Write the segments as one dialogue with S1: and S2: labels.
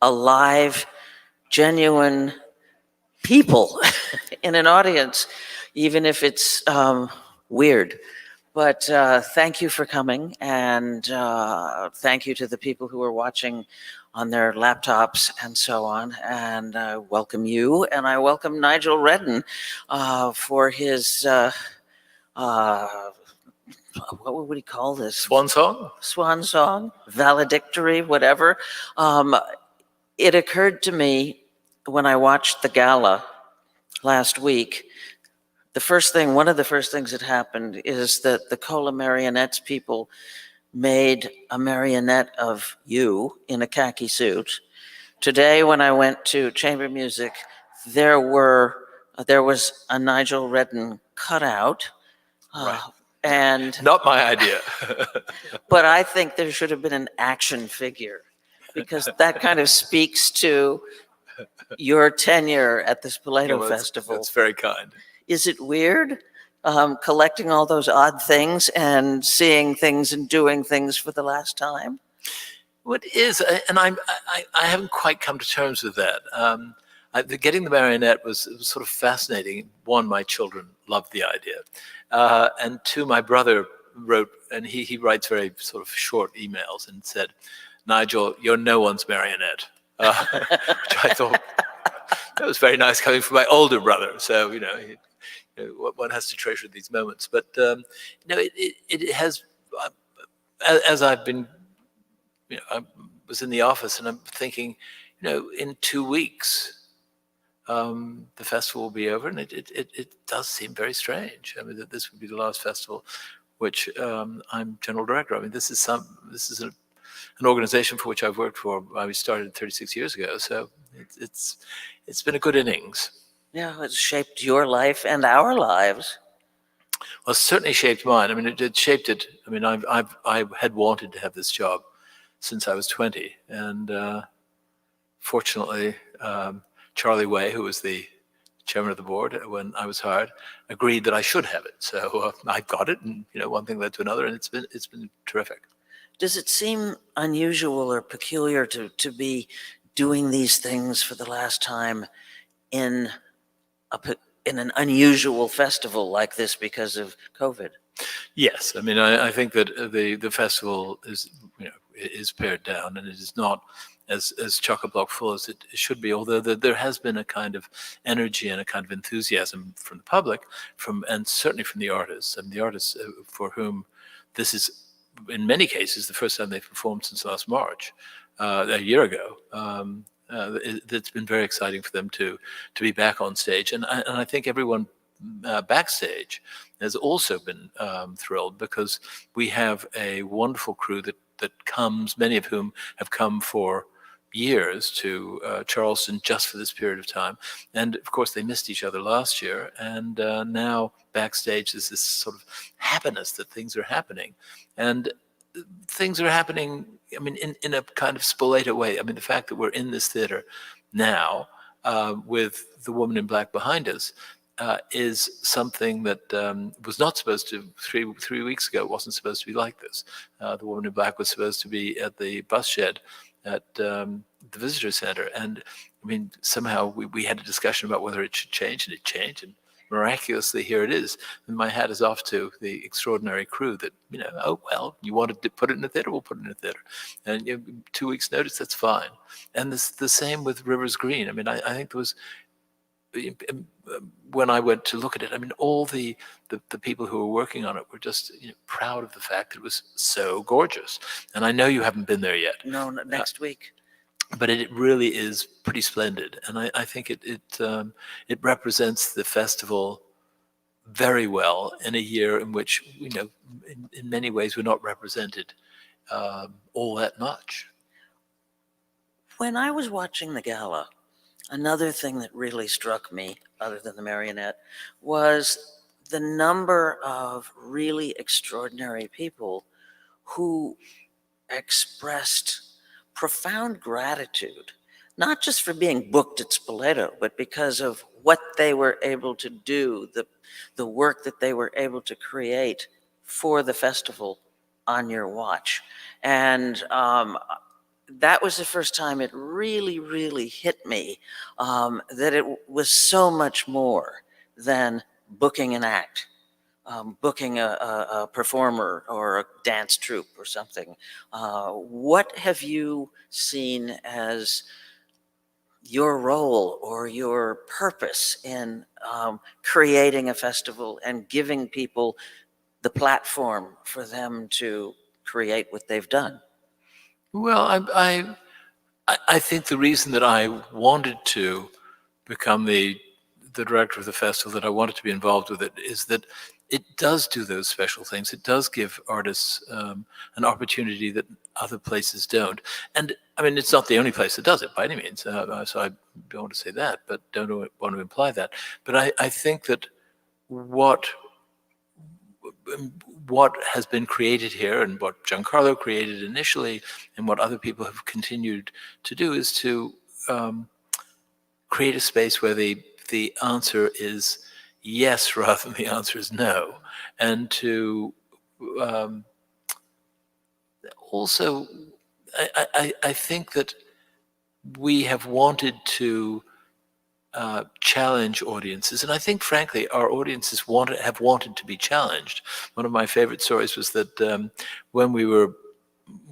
S1: alive, genuine people in an audience, even if it's weird. But thank you for coming, and thank you to the people who are watching on their laptops and so on. And I welcome you, and I welcome Nigel Redden for his, what would he call this?
S2: Swan song?
S1: Swan song, valedictory, whatever. It occurred to me when I watched the gala last week, one of the first things that happened is that the Cola Marionettes people made a marionette of you in a khaki suit. Today, when I went to chamber music, there was a Nigel Redden cutout.
S2: Right.
S1: And
S2: not my idea.
S1: But I think there should have been an action figure, because that kind of speaks to your tenure at the Spoleto Festival.
S2: That's very kind.
S1: Is it weird collecting all those odd things and seeing things and doing things for the last time?
S2: Well, it is, and I haven't quite come to terms with that. Getting the marionette was sort of fascinating. One, my children loved the idea, and two, my brother wrote, and he writes very sort of short emails, and said, "Nigel, you're no one's marionette," which I thought that was very nice coming from my older brother. So one has to treasure these moments. But it has, as I've been, I was in the office and I'm thinking, in 2 weeks, the festival will be over, and it does seem very strange. I mean, that this would be the last festival which I'm general director. I mean, this is an organization for which I've worked for. I started 36 years ago, so it's been a good innings.
S1: Yeah, it's shaped your life and our lives.
S2: Well, it certainly shaped mine. I mean, it shaped it. I mean, I had wanted to have this job since I was 20, and fortunately, Charlie Way, who was the chairman of the board when I was hired, agreed that I should have it. So I got it, and one thing led to another, and it's been terrific.
S1: Does it seem unusual or peculiar to be doing these things for the last time in an unusual festival like this because of COVID?
S2: Yes, I mean, I think that the festival is pared down, and it is not as chock-a-block full as it should be. Although there has been a kind of energy and a kind of enthusiasm from the public, and certainly from the artists, and the artists for whom this is, in many cases, the first time they've performed since last March, a year ago. It's been very exciting for them to be back on stage, and I think everyone backstage has also been thrilled, because we have a wonderful crew that comes, many of whom have come for years to Charleston just for this period of time, and of course they missed each other last year, and now backstage there's this sort of happiness that things are happening, and things are happening, I mean, in a kind of Spoleto way. I mean, the fact that we're in this theater now with the woman in black behind us is something that was not supposed to, three weeks ago, wasn't supposed to be like this. The woman in black was supposed to be at the bus shed at the visitor center. And I mean, somehow we had a discussion about whether it should change, and it changed. And miraculously, here it is. And my hat is off to the extraordinary crew that, oh, well, you wanted to put it in a theater, we'll put it in a theater. And 2 weeks notice, that's fine. And the same with Rivers Green. I mean, I think there was, when I went to look at it, I mean, all the people who were working on it were just proud of the fact that it was so gorgeous. And I know you haven't been there yet.
S1: No, next week.
S2: But it really is pretty splendid, and I think it represents the festival very well in a year in which in many ways we're not represented all that much.
S1: When I was watching the gala, another thing that really struck me, other than the marionette, was the number of really extraordinary people who expressed profound gratitude, not just for being booked at Spoleto, but because of what they were able to do, the work that they were able to create for the festival on your watch. And that was the first time it really, really hit me that it was so much more than booking an act, booking a performer or a dance troupe or something. What have you seen as your role or your purpose in creating a festival and giving people the platform for them to create what they've done?
S2: Well, I think the reason that I wanted to become the director of the festival, that I wanted to be involved with it, is that it does do those special things. It does give artists an opportunity that other places don't. And I mean, it's not the only place that does it by any means. So I don't want to say that, but don't want to imply that. But I think that what has been created here and what Giancarlo created initially and what other people have continued to do is to create a space where the answer is yes rather than the answer is no, and to also I think that we have wanted to challenge audiences, and I think frankly our audiences have wanted to be challenged. One of my favorite stories was that when we were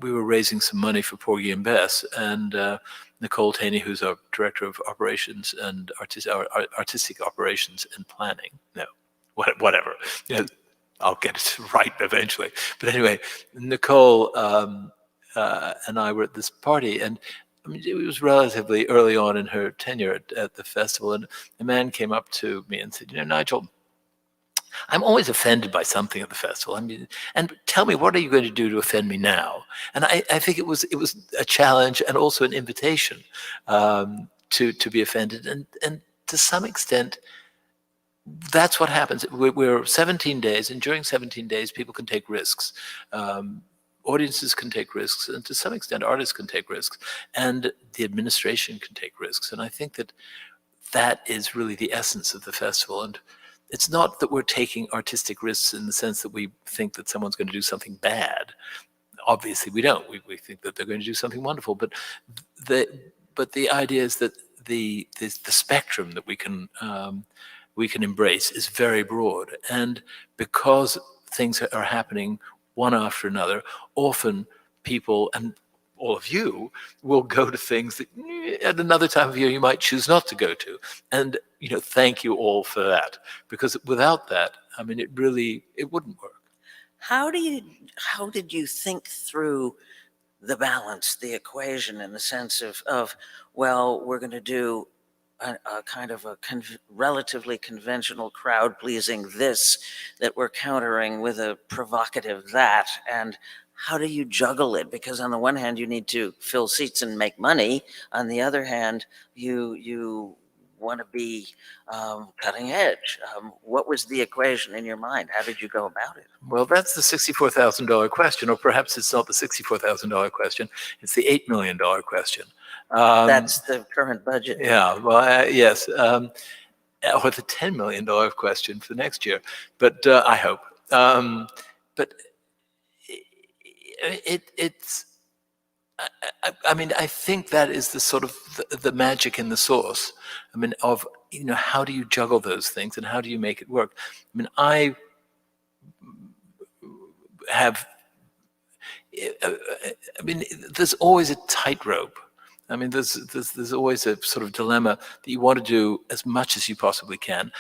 S2: raising some money for Porgy and Bess, and Nicole Taney, who's our director of operations and artistic operations and planning. No, whatever. You know, I'll get it right eventually. But anyway, Nicole and I were at this party, and I mean, it was relatively early on in her tenure at the festival, and a man came up to me and said, Nigel, I'm always offended by something at the festival. I mean, and tell me, what are you going to do to offend me now? And I think it was a challenge and also an invitation to be offended. And to some extent, that's what happens. We're 17 days, and during 17 days, people can take risks. Audiences can take risks, and to some extent, artists can take risks, and the administration can take risks. And I think that is really the essence of the festival. And it's not that we're taking artistic risks in the sense that we think that someone's going to do something bad. Obviously, we don't. We think that they're going to do something wonderful. But the idea is that the spectrum that we can embrace is very broad. And because things are happening one after another, often people, and all of you, will go to things that at another time of year you might choose not to go to. And thank you all for that, because without that, I mean, it wouldn't work.
S1: How did you think through the balance, the equation, in the sense of well, we're going to do a kind of a relatively conventional crowd-pleasing this that we're countering with a provocative that, and how do you juggle it? Because on the one hand, you need to fill seats and make money. On the other hand, you want to be cutting edge. What was the equation in your mind? How did you go about it?
S2: Well, that's the $64,000 question, or perhaps it's not the $64,000 question. It's the $8 million question.
S1: That's the current budget.
S2: Yeah, well, yes. Or the $10 million question for next year, but I hope. But it's. I mean, I think that is the sort of the magic in the sauce. I mean, of how do you juggle those things and how do you make it work? I mean, I have. I mean, there's always a tightrope. I mean, there's always a sort of dilemma that you want to do as much as you possibly can,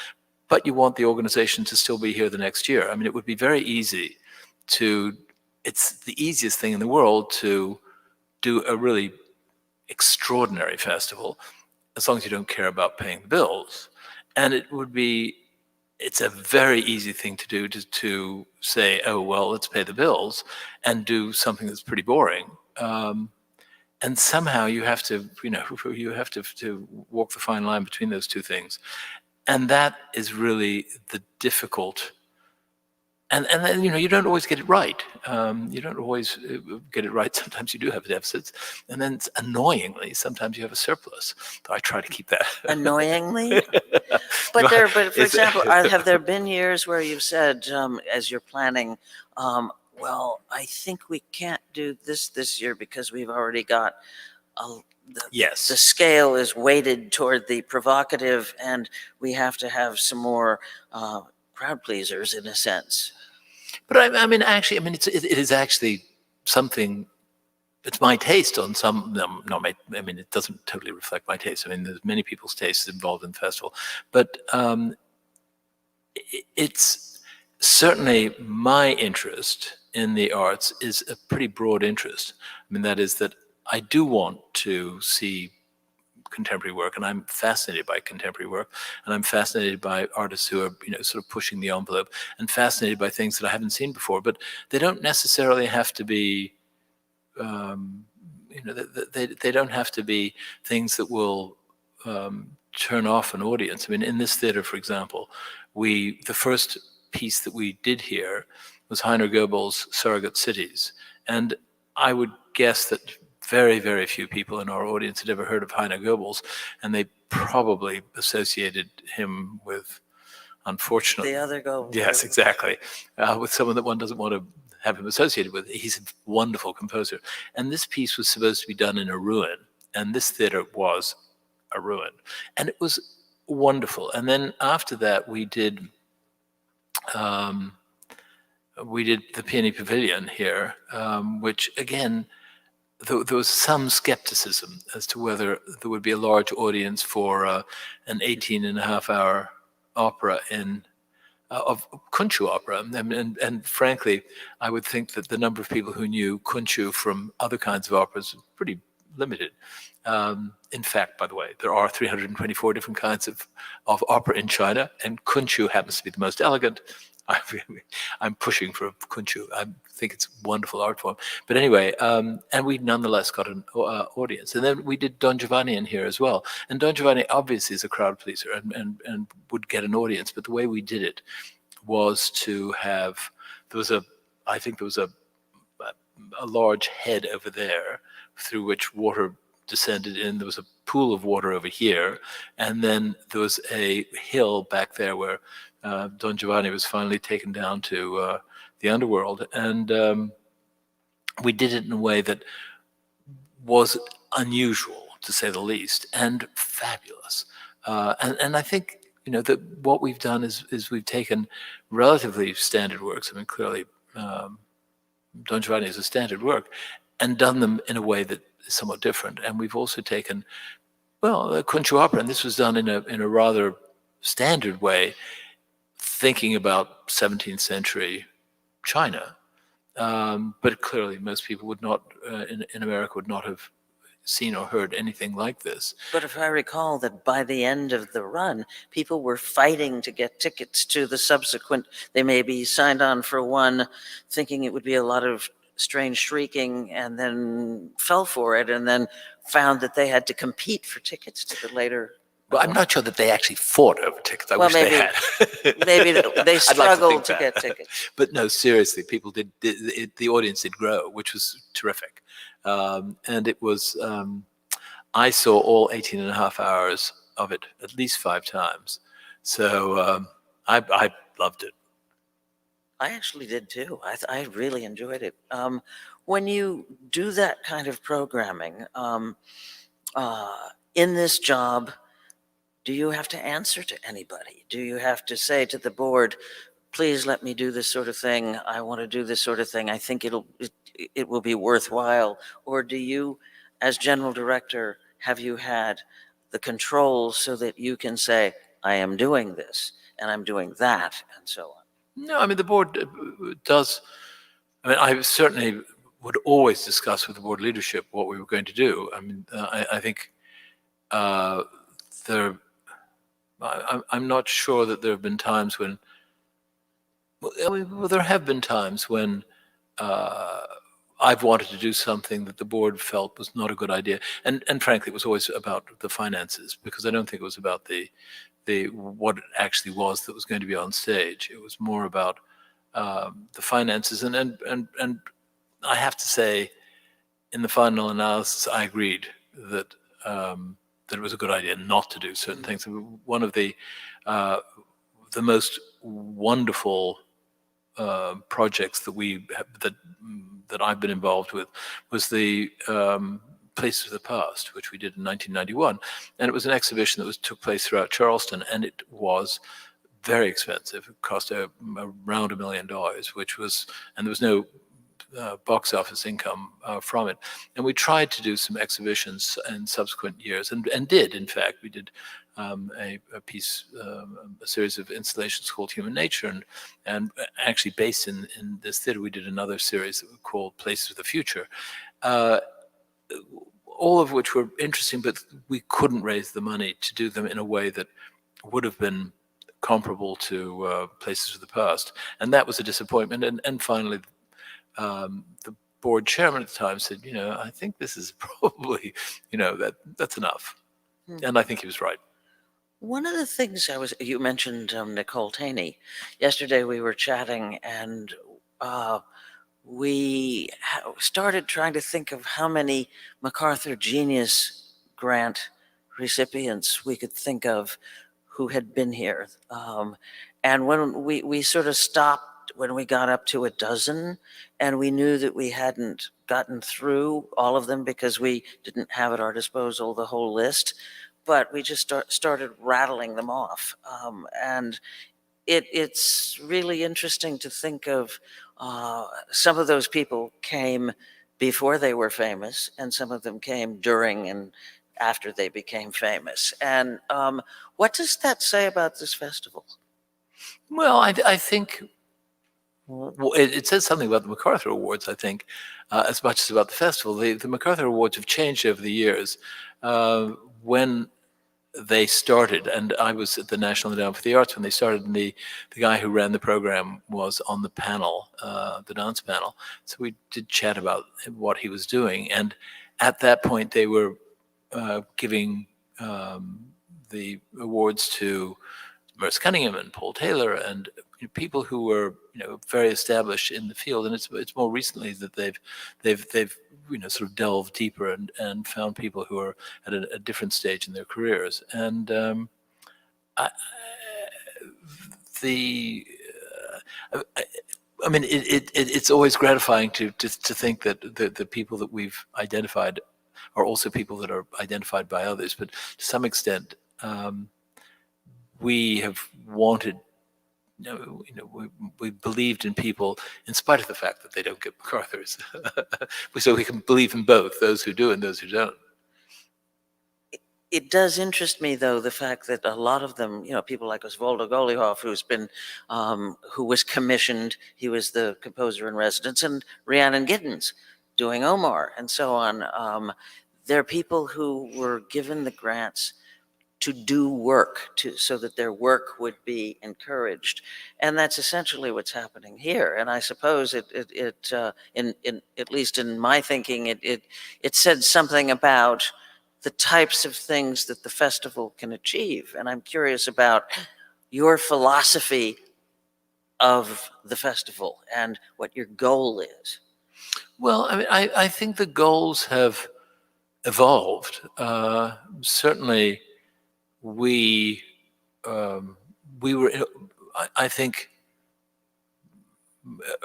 S2: but you want the organization to still be here the next year. I mean, it would be very easy it's the easiest thing in the world to do a really extraordinary festival, as long as you don't care about paying the bills. And it's a very easy thing to do to say, oh, well, let's pay the bills and do something that's pretty boring. And somehow you have to walk the fine line between those two things. And that is really the difficult. And then, you don't always get it right. You don't always get it right. Sometimes you do have deficits. And then annoyingly, sometimes you have a surplus. So I try to keep that.
S1: Annoyingly? But for example, have there been years where you've said, as you're planning, well, I think we can't do this year because we've already got the
S2: Yes.
S1: scale is weighted toward the provocative, and we have to have some more crowd pleasers in a sense.
S2: But I mean, actually, I mean, it is actually something. It's my taste on some. No, not my. I mean, it doesn't totally reflect my taste. I mean, there's many people's tastes involved in the festival, but it's certainly my interest in the arts is a pretty broad interest. I mean, that is that I do want to see contemporary work, and I'm fascinated by contemporary work, and I'm fascinated by artists who are, sort of pushing the envelope, and fascinated by things that I haven't seen before. But they don't necessarily have to be, they don't have to be things that will turn off an audience. I mean, in this theater, for example, the first piece that we did here was Heiner Goebbels' Surrogate Cities, and I would guess that very, very few people in our audience had ever heard of Heiner Goebbels, and they probably associated him with, unfortunately,
S1: The other Goebbels.
S2: yes, exactly, with someone that one doesn't want to have him associated with. He's a wonderful composer, and this piece was supposed to be done in a ruin, and this theater was a ruin, and it was wonderful. And then after that, we did the Peony Pavilion here, which again, there was some skepticism as to whether there would be a large audience for an 18-and-a-half-hour opera of Kunchu opera. And frankly, I would think that the number of people who knew Kunchu from other kinds of operas was pretty limited. In fact, by the way, there are 324 different kinds of opera in China, and Kunchu happens to be the most elegant. I'm pushing for Kunchu. I think it's a wonderful art form. But anyway, and we nonetheless got an audience. And then we did Don Giovanni in here as well. And Don Giovanni obviously is a crowd pleaser and would get an audience. But the way we did it was to have, I think there was a large head over there through which water descended in. There was a pool of water over here, and then there was a hill back there where Don Giovanni was finally taken down to the underworld, and we did it in a way that was unusual, to say the least, and fabulous. And I think that what we've done is we've taken relatively standard works. I mean, clearly, Don Giovanni is a standard work, and done them in a way that is somewhat different. And we've also taken, the Kunchu opera, and this was done in a rather standard way, thinking about 17th century China. But clearly, most people would not, in America, would not have seen or heard anything like this.
S1: But if I recall that by the end of the run, people were fighting to get tickets to the subsequent, they maybe signed on for one thinking it would be a lot of strange shrieking and then fell for it and then found that they had to compete for tickets to the later.
S2: Well, I'm not sure that they actually fought over tickets. I
S1: Well,
S2: wish
S1: maybe-
S2: they had.
S1: Maybe they
S2: I'd like to
S1: struggled
S2: think
S1: to
S2: that.
S1: get tickets.
S2: But no, seriously, people did. The audience did grow, which was terrific, and it was. I saw all 18 and a half hours of it at least 5 times, so I loved it.
S1: I actually did too. I really enjoyed it. When you do that kind of programming in this job, do you have to answer to anybody? Do you have to say to the board, please let me do this sort of thing. I want to do this sort of thing. I think it will be worthwhile. Or do you, as general director, have you had the control so that you can say, I am doing this and I'm doing that and so on?
S2: No, I mean, the board does. I mean, I certainly would always discuss with the board leadership what we were going to do. I mean, I think I'm not sure that there have been times when. Well, there have been times when I've wanted to do something that the board felt was not a good idea, and frankly, it was always about the finances, because I don't think it was about the what it actually was that was going to be on stage. It was more about the finances, and I have to say, in the final analysis, I agreed that that it was a good idea not to do certain things. One of the most wonderful projects that that I've been involved with was the Places of the Past, which we did in 1991, and it was an exhibition that took place throughout Charleston, and it was very expensive. It cost around $1 million, and there was no box office income from it. And we tried to do some exhibitions in subsequent years, and did, in fact. We did a series of installations called Human Nature, and actually based in this theater, we did another series that we called Places of the Future, all of which were interesting, but we couldn't raise the money to do them in a way that would have been comparable to Places of the Past. And that was a disappointment. And finally, the board chairman at the time said, I think this is probably, that's enough. And I think he was right.
S1: One of the things you mentioned Nicole Taney. Yesterday we were chatting, and we started trying to think of how many MacArthur Genius Grant recipients we could think of who had been here. And when we sort of stopped when we got up to a dozen, and we knew that we hadn't gotten through all of them because we didn't have at our disposal the whole list, but we just started rattling them off. And it's really interesting to think of some of those people came before they were famous, and some of them came during and after they became famous. And what does that say about this festival?
S2: Well, I think it says something about the MacArthur Awards, I think, as much as about the festival. The MacArthur Awards have changed over the years. When they started, and I was at the National Endowment for the Arts when they started, and the guy who ran the program was on the panel, the dance panel. So we did chat about what he was doing. And at that point, they were giving the awards to Merce Cunningham and Paul Taylor and people who were very established in the field. And it's more recently that they've sort of delved deeper and found people who are at a different stage in their careers. And it's always gratifying to think that the people that we've identified are also people that are identified by others. But to some extent, we have wanted, we believed in people in spite of the fact that they don't get MacArthur's. So we can believe in both, those who do and those who don't.
S1: It does interest me, though, the fact that a lot of them, people like Osvaldo Golijov, who was commissioned, he was the composer in residence, and Rhiannon Giddens doing Omar, and so on. They're people who were given the grants to do work, so that their work would be encouraged, and that's essentially what's happening here. And I suppose it at least in my thinking, it said something about the types of things that the festival can achieve. And I'm curious about your philosophy of the festival and what your goal is.
S2: Well, I think the goals have evolved. Certainly, we were, I think,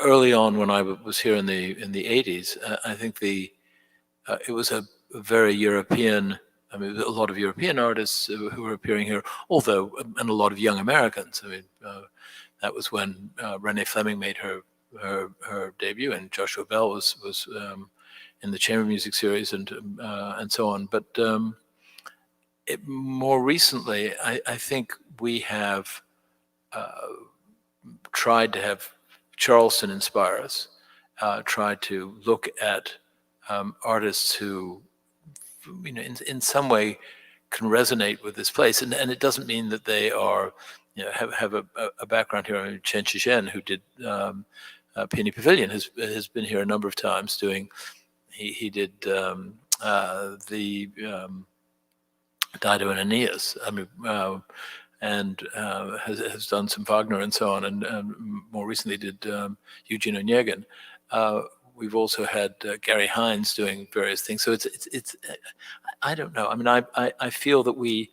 S2: early on when I was here in the 80s, I think it was a very European. A lot of European artists who were appearing here, and a lot of young Americans. That was when Renee Fleming made her debut, and Joshua Bell was in the chamber music series, and so on. But more recently, I think we have tried to have Charleston inspire us, tried to look at artists who, in some way can resonate with this place. And it doesn't mean that they are, have a background here. Chen Shizhen, who did Peony Pavilion, has been here a number of times doing, he did the Dido and Aeneas, and has done some Wagner and so on, and more recently did Eugene Onegin. We've also had Gary Hines doing various things. So it's I don't know. I feel that we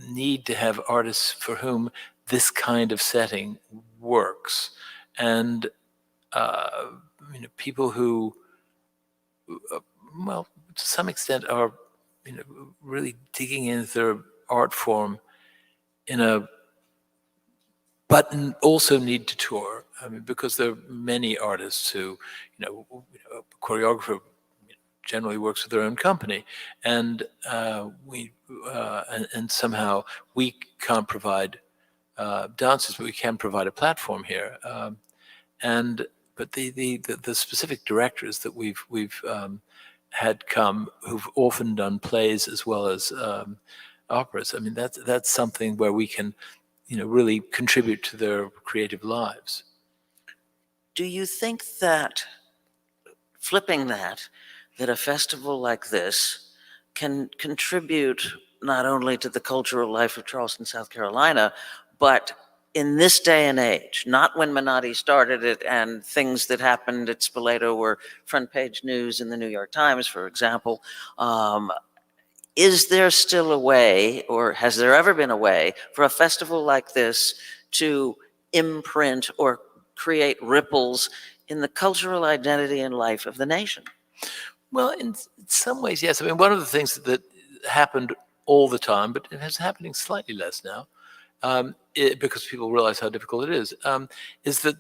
S2: need to have artists for whom this kind of setting works, and people who, well, to some extent, are really digging into their art form in a, but also need to tour. I mean, because there are many artists who, a choreographer generally works with their own company, and and somehow we can't provide dancers, but we can provide a platform here. And but the specific directors that we've had come who've often done plays as well as operas. I mean, that's something where we can, really contribute to their creative lives.
S1: Do you think that, flipping that a festival like this can contribute not only to the cultural life of Charleston, South Carolina, but in this day and age, not when Menotti started it and things that happened at Spoleto were front page news in the New York Times, for example, is there still a way, or has there ever been a way, for a festival like this to imprint or create ripples in the cultural identity and life of the nation?
S2: Well, in some ways, yes. I mean, one of the things that happened all the time, but it is happening slightly less now, because people realize how difficult it is that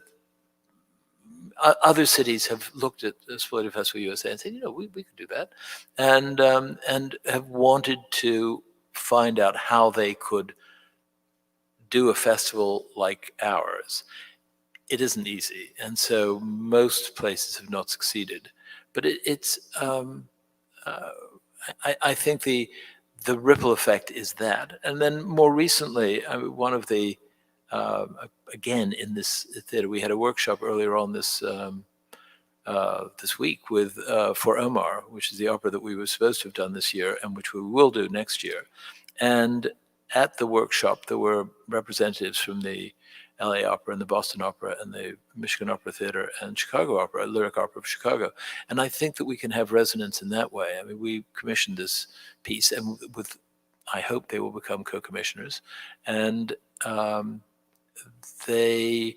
S2: other cities have looked at Spoleto Festival USA and said, we could do that, and have wanted to find out how they could do a festival like ours. It isn't easy, and so most places have not succeeded. But I think the ripple effect is that. And then more recently, one of the again in this theater, we had a workshop earlier on this week with for Omar, which is the opera that we were supposed to have done this year and which we will do next year. And at the workshop, there were representatives from the LA Opera and the Boston Opera and the Michigan Opera Theater and Chicago Opera, Lyric Opera of Chicago. And I think that we can have resonance in that way. I mean, we commissioned this piece, and I hope they will become co-commissioners, and they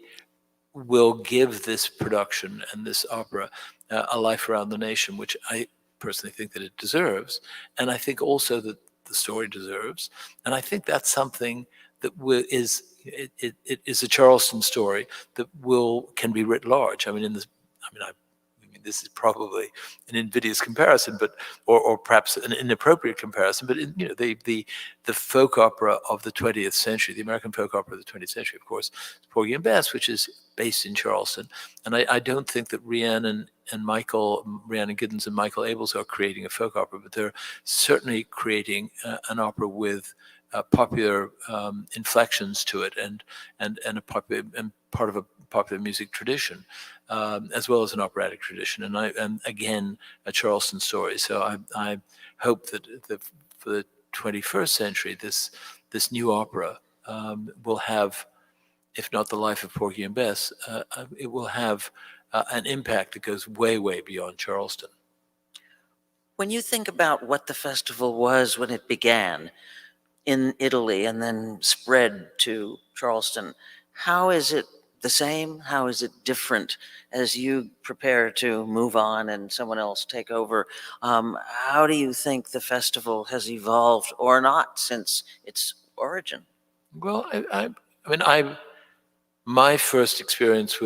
S2: will give this production and this opera a life around the nation, which I personally think that it deserves. And I think also that the story deserves. And I think that's something that it is a Charleston story that can be writ large. I mean, this is probably an invidious comparison, but or perhaps an inappropriate comparison. But the folk opera of the 20th century, the American folk opera of the 20th century, of course, is Porgy and Bess, which is based in Charleston. And I don't think that Rhiannon Giddens and Michael Abels are creating a folk opera, but they're certainly creating an opera with popular inflections to it, and a popular and part of a popular music tradition, as well as an operatic tradition, and again a Charleston story. So I hope that for the 21st century, this new opera will have, if not the life of Porgy and Bess, it will have an impact that goes way beyond Charleston.
S1: When you think about what the festival was when it began in Italy and then spread to Charleston, how is it the same? How is it different as you prepare to move on and someone else take over? How do you think the festival has evolved or not since its origin?
S2: Well, my first experience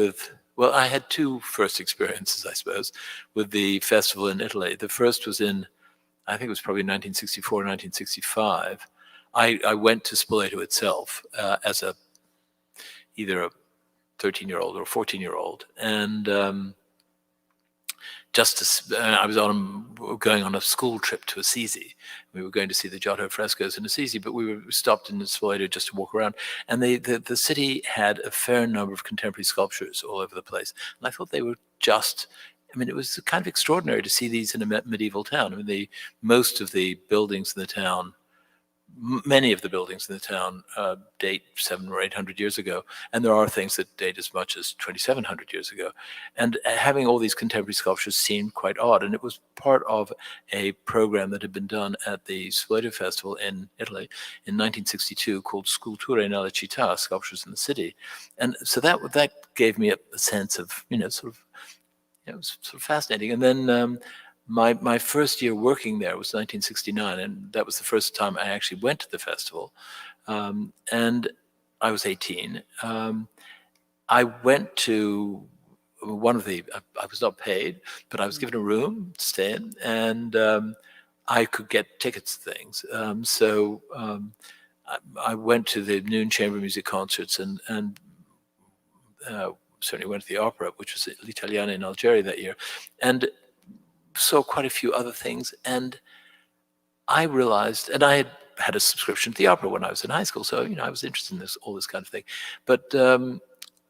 S2: I had two first experiences, I suppose, with the festival in Italy. The first was I think it was probably 1964, 1965. I went to Spoleto itself as either a 13-year-old or a 14-year-old, and I was going on a school trip to Assisi. We were going to see the Giotto frescoes in Assisi, but we stopped in Spoleto just to walk around. And the city had a fair number of contemporary sculptures all over the place, and I thought they were it was kind of extraordinary to see these in a medieval town. I mean, most of the buildings in the town many of the buildings in the town date 700 or 800 years ago, and there are things that date as much as 2,700 years ago. And having all these contemporary sculptures seemed quite odd, and it was part of a program that had been done at the Spoleto Festival in Italy in 1962 called Sculture nella città, Sculptures in the City. And so that gave me a sense of, it was sort of fascinating. And then my first year working there was 1969, and that was the first time I actually went to the festival. And I was 18. I went to one of I was not paid, but I was given a room to stay in, and I could get tickets to things. I went to the noon chamber music concerts and certainly went to the opera, which was L'Italiana in Algeria that year, and saw quite a few other things. And I realized, and I had a subscription to the opera when I was in high school, so I was interested in all this kind of thing. But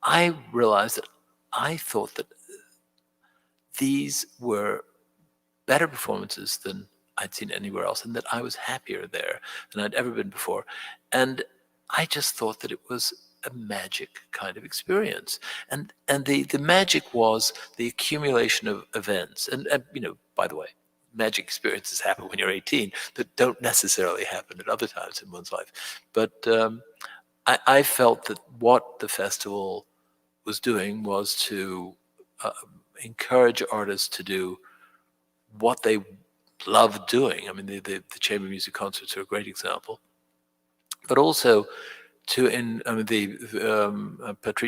S2: I realized that I thought that these were better performances than I'd seen anywhere else, and that I was happier there than I'd ever been before. And I just thought that it was a magic kind of experience. And the magic was the accumulation of events. And by the way, magic experiences happen when you're 18 that don't necessarily happen at other times in one's life. But I felt that what the festival was doing was to encourage artists to do what they loved doing. I mean, the chamber music concerts are a great example, but also Patrice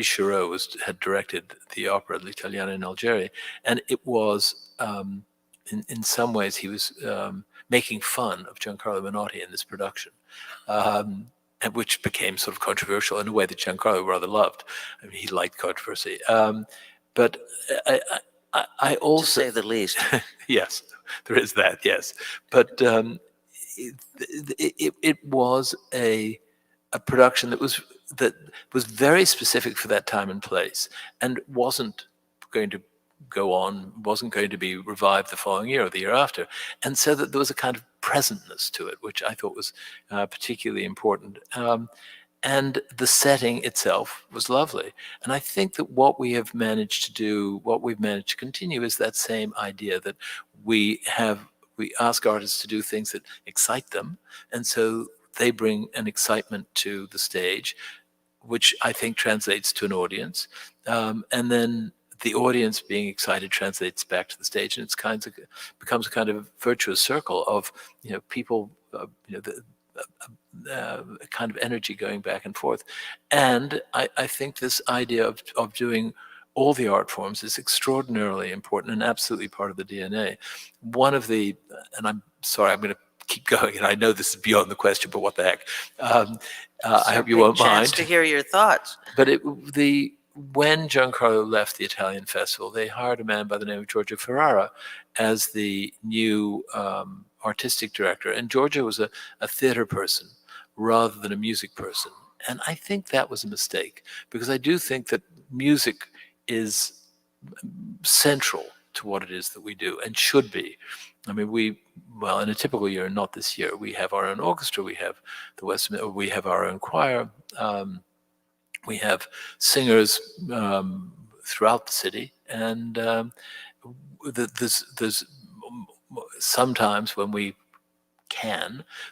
S2: Chéreau had directed the opera L'Italiana in Algeria, and it was in some ways he was making fun of Giancarlo Menotti in this production, and which became sort of controversial in a way that Giancarlo rather loved. I mean, he liked controversy, but I also,
S1: to say the least.
S2: yes, there is that, yes, but it was a production that was very specific for that time and place, and wasn't going to go on, wasn't going to be revived the following year or the year after, and so that there was a kind of presentness to it, which I thought was particularly important. And the setting itself was lovely. And I think that what we have managed to do, what we've managed to continue, is that same idea that we ask artists to do things that excite them, and so they bring an excitement to the stage, which I think translates to an audience. And then the audience being excited translates back to the stage, and it's becomes a kind of virtuous circle of people, a kind of energy going back and forth. And I think this idea of doing all the art forms is extraordinarily important and absolutely part of the DNA. And I'm sorry, I'm going to keep going, and I know this is beyond the question, but what the heck? I hope you won't mind.
S1: Chance to hear your thoughts.
S2: But when Giancarlo left the Italian festival, they hired a man by the name of Giorgio Ferrara as the new artistic director. And Giorgio was a theater person rather than a music person. And I think that was a mistake, because I do think that music is central to what it is that we do and should be. I mean, in a typical year, not this year, we have our own orchestra, we have we have our own choir, we have singers throughout the city, and there's sometimes when we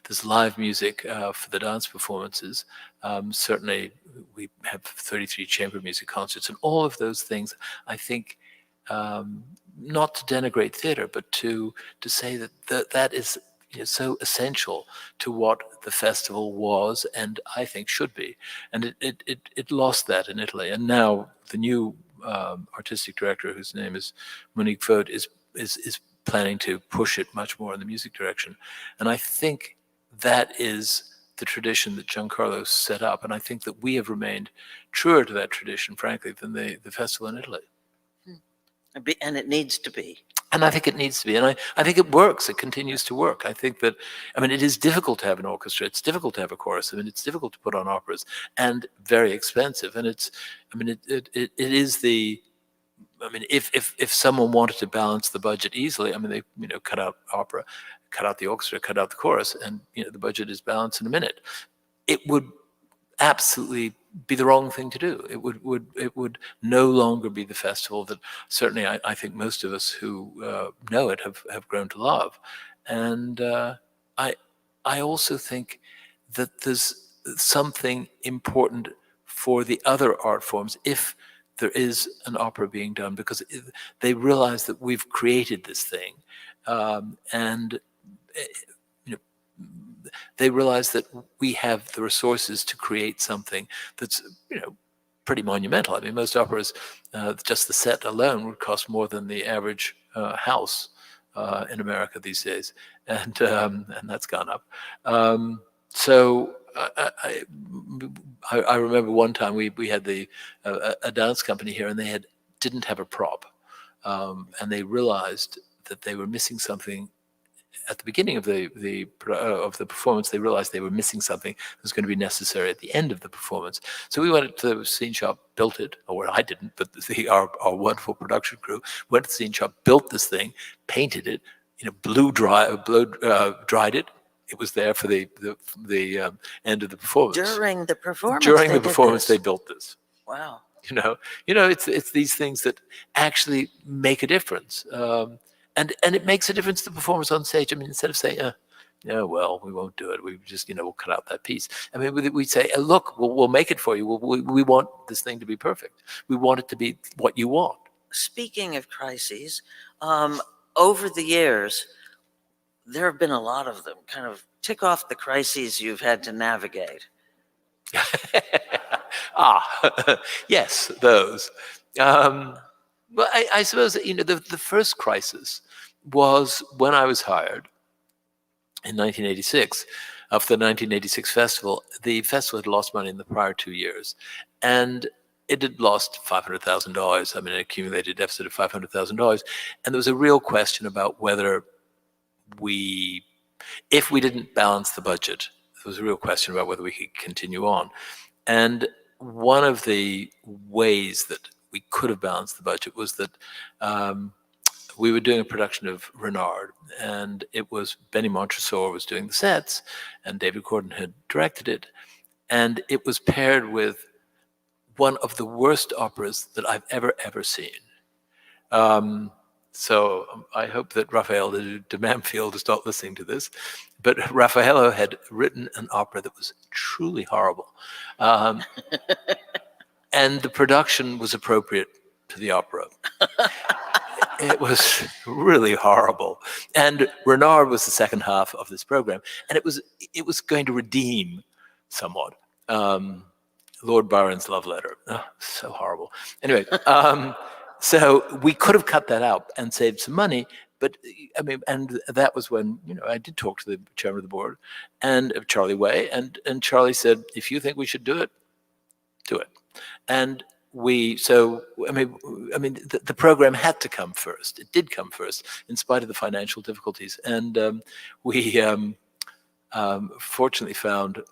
S2: there's live music for the dance performances. Certainly, we have 33 chamber music concerts, and all of those things, I think, not to denigrate theater, but to say that is so essential to what the festival was, and I think should be. And it lost that in Italy. And now the new artistic director, whose name is Monique Vaud, is planning to push it much more in the music direction. And I think that is the tradition that Giancarlo set up. And I think that we have remained truer to that tradition, frankly, than the festival in Italy.
S1: And it needs to be.
S2: And I think it needs to be. And I think it works. It continues to work. I think that, it is difficult to have an orchestra. It's difficult to have a chorus. It's difficult to put on operas, and very expensive. And it is if someone wanted to balance the budget easily, they cut out opera, cut out the orchestra, cut out the chorus, and the budget is balanced in a minute. It would absolutely be the wrong thing to do. It would no longer be the festival that certainly I think most of us who know it have grown to love. And I also think that there's something important for the other art forms if there is an opera being done, because they realize that we've created this thing, and they realize that we have the resources to create something that's pretty monumental. I mean, most operas, just the set alone would cost more than the average house in America these days, and that's gone up. So I remember one time we had a dance company here, and they didn't have a prop, and they realized that they were missing something. At the beginning of the performance, they realized they were missing something that was going to be necessary at the end of the performance. So we went to the scene shop, built it, or I didn't, but our wonderful production crew went to the scene shop, built this thing, painted it, blow dried it. It was there for the end of the performance.
S1: During the performance.
S2: During the performance, they built this.
S1: Wow.
S2: It's these things that actually make a difference. And it makes a difference to the performance on stage. I mean, instead of saying, well, we won't do it. We just, we'll cut out that piece. I mean, we say, look, we'll make it for you. We want this thing to be perfect. We want it to be what you want.
S1: Speaking of crises, over the years, there have been a lot of them. Kind of tick off the crises you've had to navigate.
S2: Yes, those. Well, I suppose that, the first crisis was when I was hired in 1986 for the 1986 festival. The festival had lost money in the prior 2 years, and it had lost $500,000. I mean, an accumulated deficit of $500,000. And there was a real question about whether if we didn't balance the budget, there was a real question about whether we could continue on. And one of the ways that we could have balanced the budget was that we were doing a production of Renard, and it was Benny Montresor was doing the sets, and David Gordon had directed it, and it was paired with one of the worst operas that I've ever seen. So I hope that Raphael de Mamfield is not listening to this, but Raffaello had written an opera that was truly horrible. And the production was appropriate to the opera. It was really horrible. And Renard was the second half of this program, and it was going to redeem somewhat Lord Byron's love letter. Oh, so horrible. Anyway, so we could have cut that out and saved some money. But I mean, and that was when I did talk to the chairman of the board and Charlie Way, and Charlie said, if you think we should do it, do it. And the program had to come first. It did come first, in spite of the financial difficulties. And we fortunately found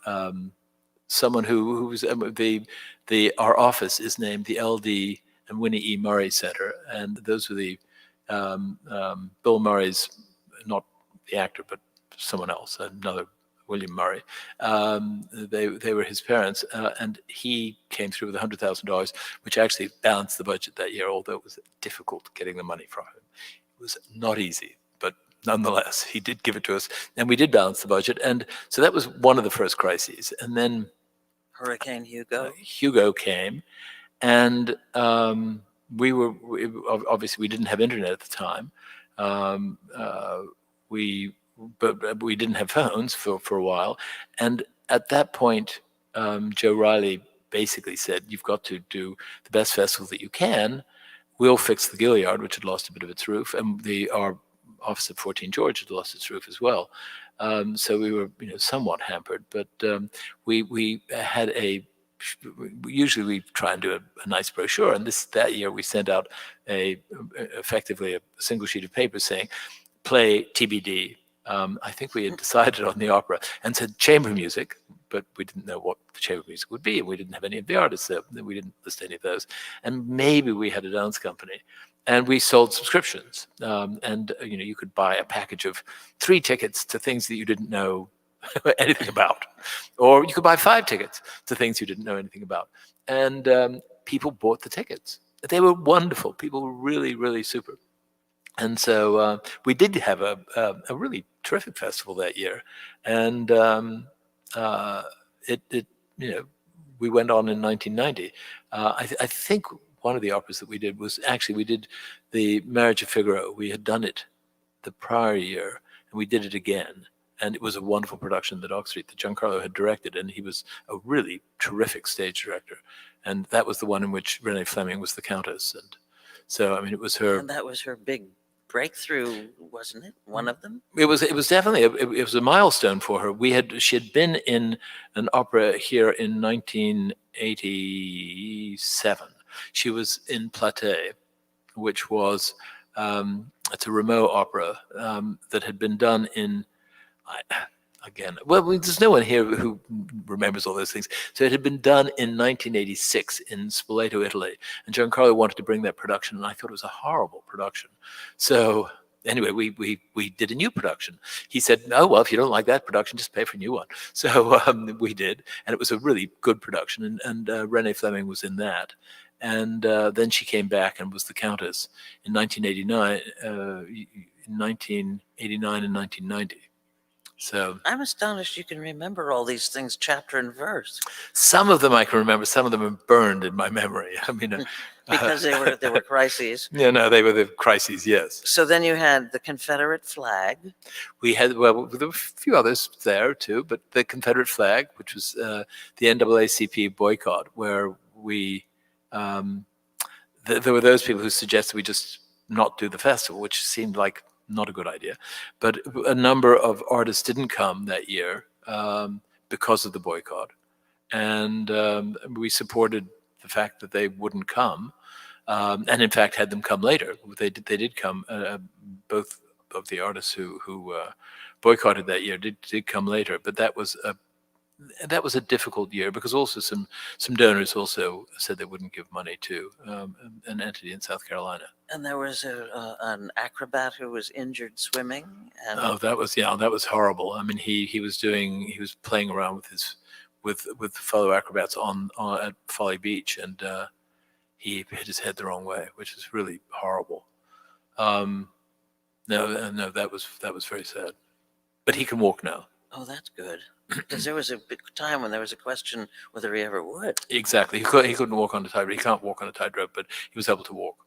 S2: someone who was our office is named the LD and Winnie E. Murray Center, and those were the Bill Murray's, not the actor, but someone else, another William Murray. They were his parents, and he came through with $100,000, which actually balanced the budget that year, although it was difficult getting the money from him. It was not easy, but nonetheless, he did give it to us, and we did balance the budget. And so that was one of the first crises. And then
S1: Hurricane Hugo.
S2: Hugo came, and obviously we didn't have internet at the time. But we didn't have phones for a while. And at that point, Joe Riley basically said, you've got to do the best festival that you can. We'll fix the Gilliard, which had lost a bit of its roof, and our office at 14 George had lost its roof as well. So we were somewhat hampered, but we had usually we try and do a nice brochure, and that year we sent out effectively a single sheet of paper saying, play TBD. I think we had decided on the opera and said chamber music, but we didn't know what the chamber music would be, and we didn't have any of the artists there. We didn't list any of those. And maybe we had a dance company. and we sold subscriptions. And you could buy a package of 3 tickets to things that you didn't know anything about, or you could buy 5 tickets to things you didn't know anything about. And people bought the tickets. They were wonderful. People were really, really super. And so we did have a really terrific festival that year, and it we went on in 1990. I think one of the operas that we did was actually we did the Marriage of Figaro. We had done it the prior year, and we did it again. And it was a wonderful production that Oxford, that Giancarlo had directed, and he was a really terrific stage director. And that was the one in which Renee Fleming was the Countess. And so, I mean, it was her.
S1: And that was her big breakthrough, wasn't it? One of them?
S2: It was definitely it was a milestone for her. She had been in an opera here in 1987. She was in Platée, which was it's a Rameau opera that had been done in. Again, well, there's no one here who remembers all those things. So it had been done in 1986 in Spoleto, Italy, and Giancarlo wanted to bring that production, and I thought it was a horrible production. So anyway, we did a new production. He said, "Oh well, if you don't like that production, just pay for a new one." So we did, and it was a really good production, and Renee Fleming was in that. And then she came back and was the Countess in 1989, in 1989 and 1990. So
S1: I'm astonished you can remember all these things, chapter and verse.
S2: Some of them I can remember. Some of them are burned in my memory. I mean,
S1: because they were crises.
S2: Yeah, no, they were the crises. Yes.
S1: So then you had the Confederate flag.
S2: We had there were a few others there too, but the Confederate flag, which was the NAACP boycott, where we there were those people who suggested we just not do the festival, which seemed like not a good idea. But a number of artists didn't come that year because of the boycott. And we supported the fact that they wouldn't come. And in fact, had them come later. They did come. Both of the artists who boycotted that year did come later. But that was a difficult year because also some donors also said they wouldn't give money to an entity in South Carolina.
S1: And there was an acrobat who was injured swimming. And
S2: Oh, that was horrible. I mean, he was playing around with fellow acrobats on at Folly Beach, and he hit his head the wrong way, which is really horrible. No, that was very sad. But he can walk now.
S1: Oh, that's good. Because there was a big time when there was a question whether he ever would.
S2: Exactly. He couldn't walk on the tightrope. He can't walk on a tightrope, but he was able to walk.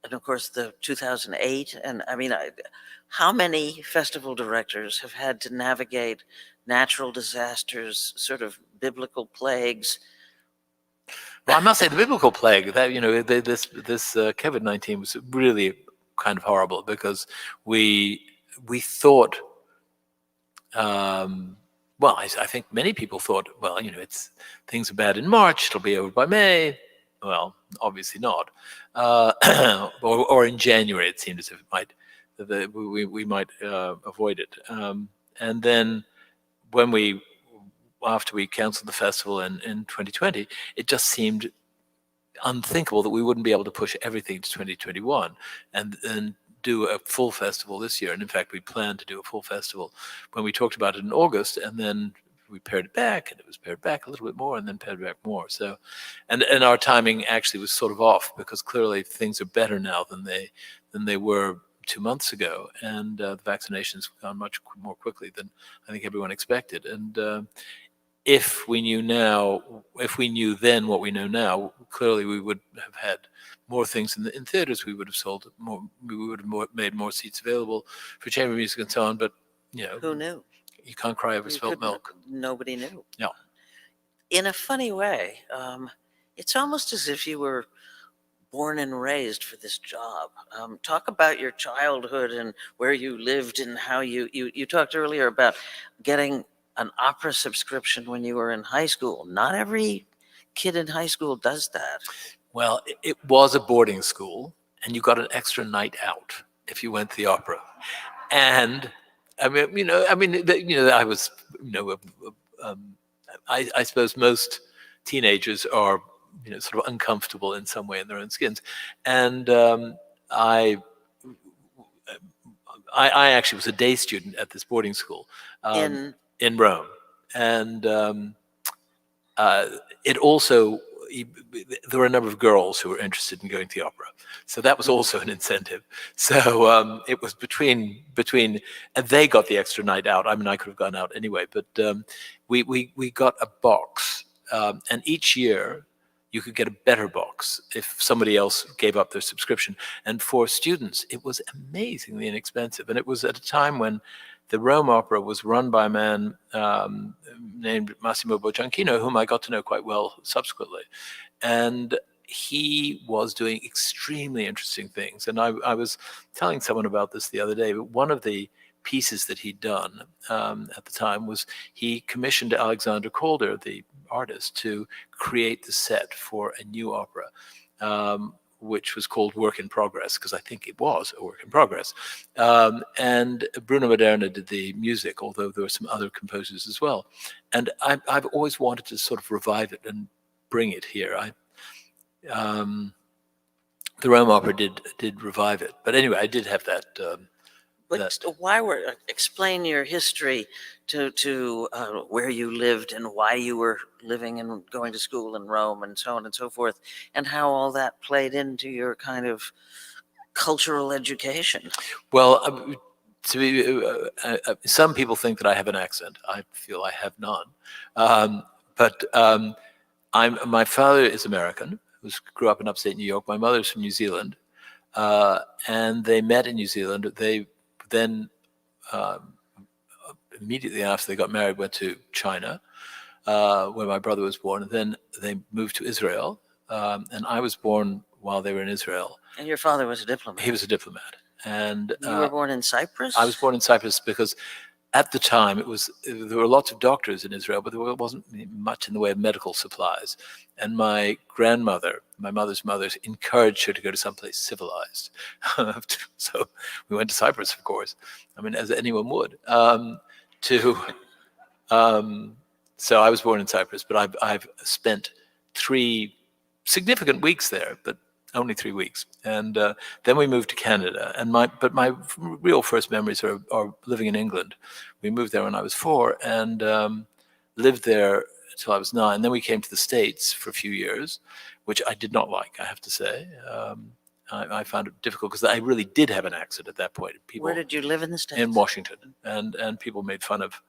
S1: And of course, the 2008, and I mean, how many festival directors have had to navigate natural disasters, sort of biblical plagues?
S2: Well, I must say the biblical plague, that this COVID-19 was really kind of horrible because we thought, well, I think many people thought, well, things are bad in March, it'll be over by May. Well, obviously not. Or in January, it seemed as if we might avoid it. And then after we canceled the festival in 2020, it just seemed unthinkable that we wouldn't be able to push everything to 2021 and do a full festival this year. And in fact, we planned to do a full festival when we talked about it in August, and then we pared it back, and it was pared back a little bit more, and then pared back more. So, and our timing actually was sort of off because clearly things are better now than they were 2 months ago, and the vaccinations have gone much more quickly than I think everyone expected. And if we knew then what we know now, clearly we would have had more things in theaters. We would have sold more. We would have made more seats available for chamber music and so on. But
S1: who knew?
S2: You can't cry over spilt milk.
S1: Nobody knew.
S2: No.
S1: In a funny way, it's almost as if you were born and raised for this job. Talk about your childhood and where you lived and how you talked earlier about getting an opera subscription when you were in high school. Not every kid in high school does that.
S2: Well, it was a boarding school, and you got an extra night out if you went to the opera. And I was, I suppose most teenagers are sort of uncomfortable in some way in their own skins. And I, I actually was a day student at this boarding school
S1: In
S2: in Rome, and it also there were a number of girls who were interested in going to the opera, so that was also an incentive. So it was between, and they got the extra night out. I mean, I could have gone out anyway, but we got a box, and each year you could get a better box if somebody else gave up their subscription. And for students, it was amazingly inexpensive, and it was at a time when the Rome Opera was run by a man named Massimo Boccianchino, whom I got to know quite well subsequently. And he was doing extremely interesting things. And I was telling someone about this the other day, but one of the pieces that he'd done at the time was he commissioned Alexander Calder, the artist, to create the set for a new opera. Which was called Work in Progress, because I think it was a work in progress. And Bruno Maderna did the music, although there were some other composers as well. And I've always wanted to sort of revive it and bring it here. The Rome Opera did revive it. But anyway, I did have that.
S1: But explain your history to where you lived and why you were living and going to school in Rome and so on and so forth, and how all that played into your kind of cultural education.
S2: Well, some people think that I have an accent. I feel I have none. But my father is American, grew up in upstate New York. My mother's from New Zealand, and they met in New Zealand. They then immediately after they got married went to China, where my brother was born, and then they moved to Israel, and I was born while they were in Israel.
S1: And your father was a diplomat.
S2: He was a diplomat. And
S1: you were born in Cyprus?
S2: I was born in Cyprus because at the time there were lots of doctors in Israel, but there wasn't much in the way of medical supplies. And my grandmother, my mother's mother, encouraged her to go to someplace civilized. So we went to Cyprus, of course. I mean, as anyone would. So I was born in Cyprus, but I've spent 3 significant weeks there, but only 3 weeks. And then we moved to Canada. And my real first memories are living in England. We moved there when I was 4 and lived there until I was 9. Then we came to the States for a few years, which I did not like, I have to say. I found it difficult because I really did have an accent at that point.
S1: Where did you live in the States?
S2: In Washington. And people made fun of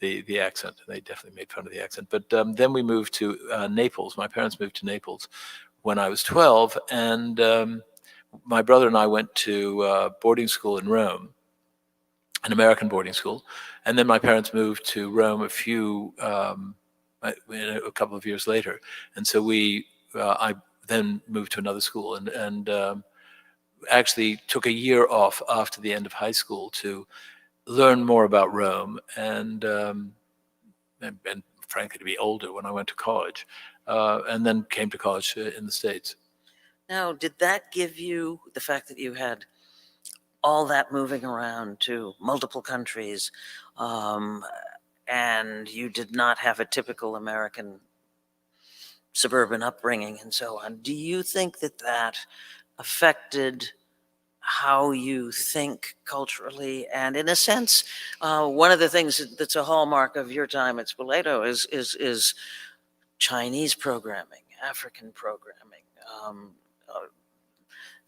S2: the accent. They definitely made fun of the accent. But then we moved to Naples. My parents moved to Naples when I was 12, and my brother and I went to boarding school in Rome, an American boarding school, and then my parents moved to Rome a couple of years later, and so I then moved to another school and actually took a year off after the end of high school to learn more about Rome and frankly to be older when I went to college. And then came to college in the States.
S1: Now, did that give you the fact that you had all that moving around to multiple countries, and you did not have a typical American suburban upbringing and so on, do you think that affected how you think culturally? And in a sense, one of the things that's a hallmark of your time at Spoleto is Chinese programming, African programming,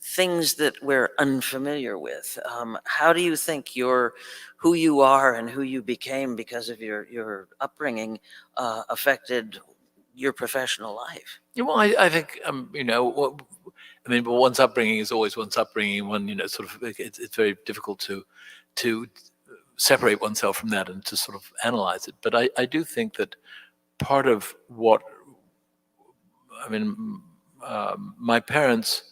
S1: things that we're unfamiliar with. How do you think who you are and who you became because of your upbringing affected your professional life?
S2: Yeah, well, I think but one's upbringing is always one's upbringing. It's very difficult to separate oneself from that and to sort of analyze it. But I do think that part of what my parents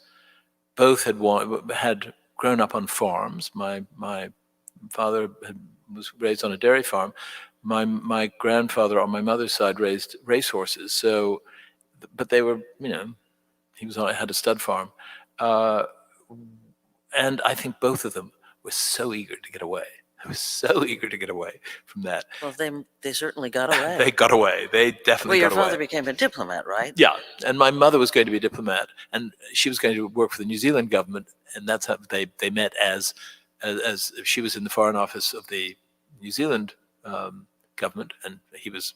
S2: both had grown up on farms. My father was raised on a dairy farm. My grandfather on my mother's side raised racehorses. So, but they were, had a stud farm, and I think both of them were so eager to get away. I was so eager to get away from that.
S1: Well, they certainly got away.
S2: They got away. They
S1: Well,
S2: definitely
S1: your
S2: got
S1: father
S2: away.
S1: became a diplomat, right?
S2: Yeah, and my mother was going to be a diplomat, and she was going to work for the New Zealand government, and that's how they met as she was in the Foreign Office of the New Zealand government, and he was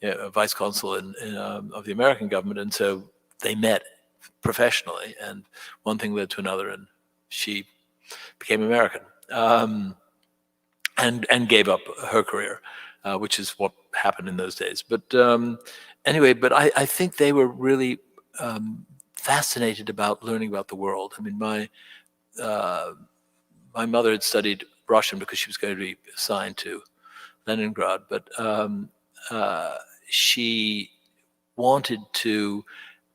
S2: a vice consul of the American government, and so they met professionally, and one thing led to another, and she became American, and gave up her career, which is what happened in those days. But anyway, but I think they were really fascinated about learning about the world. I mean, my mother had studied Russian because she was going to be assigned to Leningrad, but she wanted to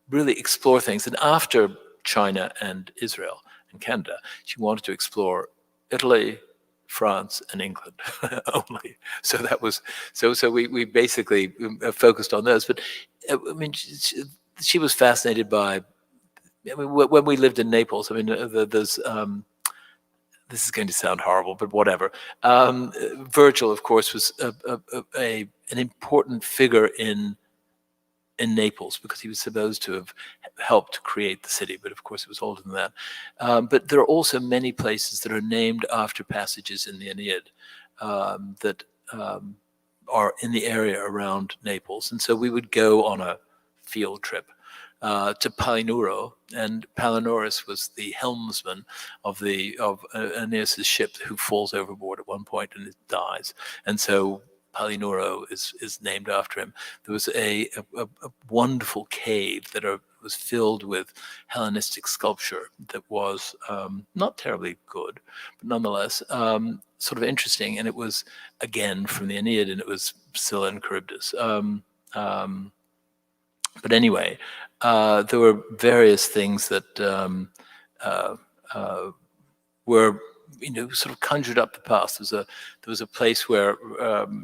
S2: really explore things. And after China and Israel and Canada, she wanted to explore Italy, France, and England only. So that was so we basically focused on those. But I mean, she was fascinated by. I mean, when we lived in Naples, I mean, there's. This is going to sound horrible, but whatever. Virgil, of course, was an important figure in Naples because he was supposed to have helped create the city, but of course it was older than that. But there are also many places that are named after passages in the Aeneid that are in the area around Naples, and so we would go on a field trip to Palinuro, and Palinurus was the helmsman of Aeneas's ship who falls overboard at one point and dies, and so Palinuro is named after him. There was a wonderful cave that was filled with Hellenistic sculpture that was not terribly good, but nonetheless sort of interesting. And it was, again, from the Aeneid, and it was Scylla and Charybdis. But anyway, there were various things that were, sort of conjured up the past. There was a place where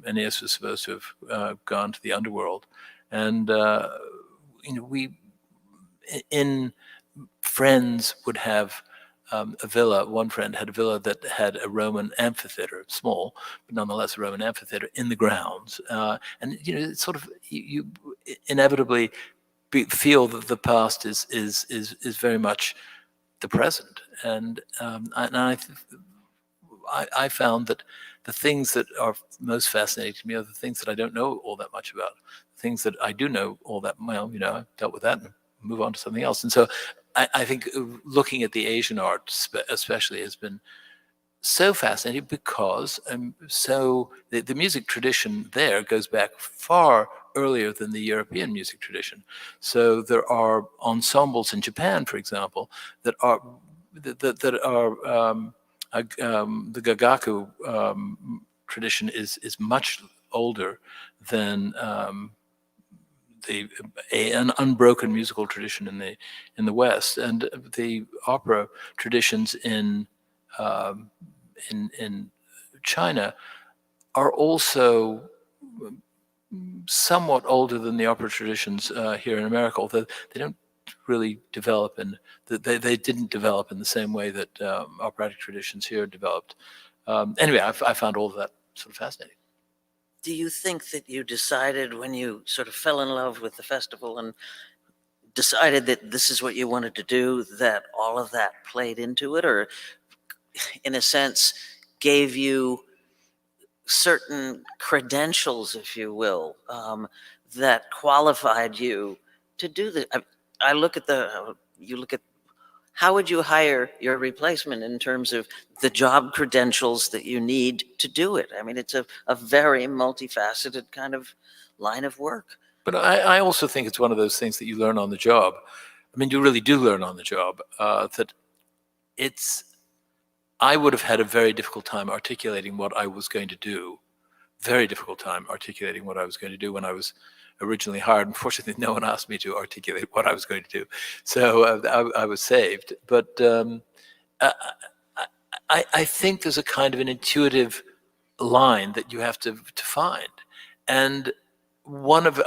S2: Aeneas was supposed to have gone to the underworld, and we in friends would have a villa. One friend had a villa that had a Roman amphitheater, small, but nonetheless a Roman amphitheater in the grounds, and it's sort of you inevitably feel that the past is very much the present, and I found that the things that are most fascinating to me are the things that I don't know all that much about. The things that I do know all that well, I've dealt with that and move on to something else. And so I think looking at the Asian art especially has been so fascinating because the music tradition there goes back far earlier than the European music tradition. So there are ensembles in Japan, for example, that are the Gagaku tradition is much older than an unbroken musical tradition in the West, and the opera traditions in China are also somewhat older than the opera traditions here in America, although they don't really develop they didn't develop in the same way that operatic traditions here developed. Anyway, I found all of that sort of fascinating.
S1: Do you think that you decided when you sort of fell in love with the festival and decided that this is what you wanted to do, that all of that played into it, or in a sense gave you certain credentials, if you will, that qualified you to do this? I look at you look at, how would you hire your replacement in terms of the job credentials that you need to do it? I mean, it's a very multifaceted kind of line of work.
S2: But I also think it's one of those things that you learn on the job. I mean, you really do learn on the job that I would have had a very difficult time articulating what I was going to do. Very difficult time articulating what I was going to do when I was originally hired. Unfortunately, no one asked me to articulate what I was going to do, so I was saved. But I think there's a kind of an intuitive line that you have to find, and one of